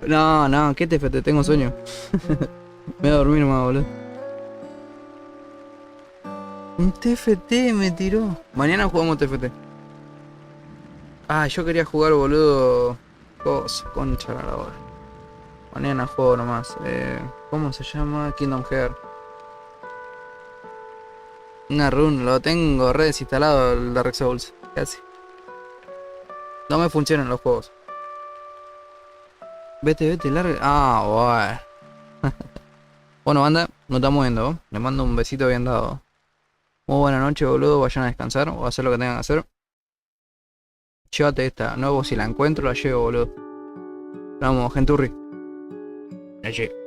No, ¿qué te tengo sueño? Me voy a dormir nomás, boludo. Un TFT me tiró. Mañana jugamos TFT. Ah, yo quería jugar, boludo. Concha la hora. Mañana juego nomás. ¿Cómo se llama? Kingdom Hearts. Una run, lo tengo re desinstalado el Dark Souls. Casi. No me funcionan los juegos. Vete, larga. Ah, bueno. Bueno, banda, nos estamos viendo, ¿no? Les mando un besito bien dado. Muy buena noche, boludo. Vayan a descansar o a hacer lo que tengan que hacer. Llévate esta. No, si la encuentro, la llevo, boludo. Vamos, genturri. Noche.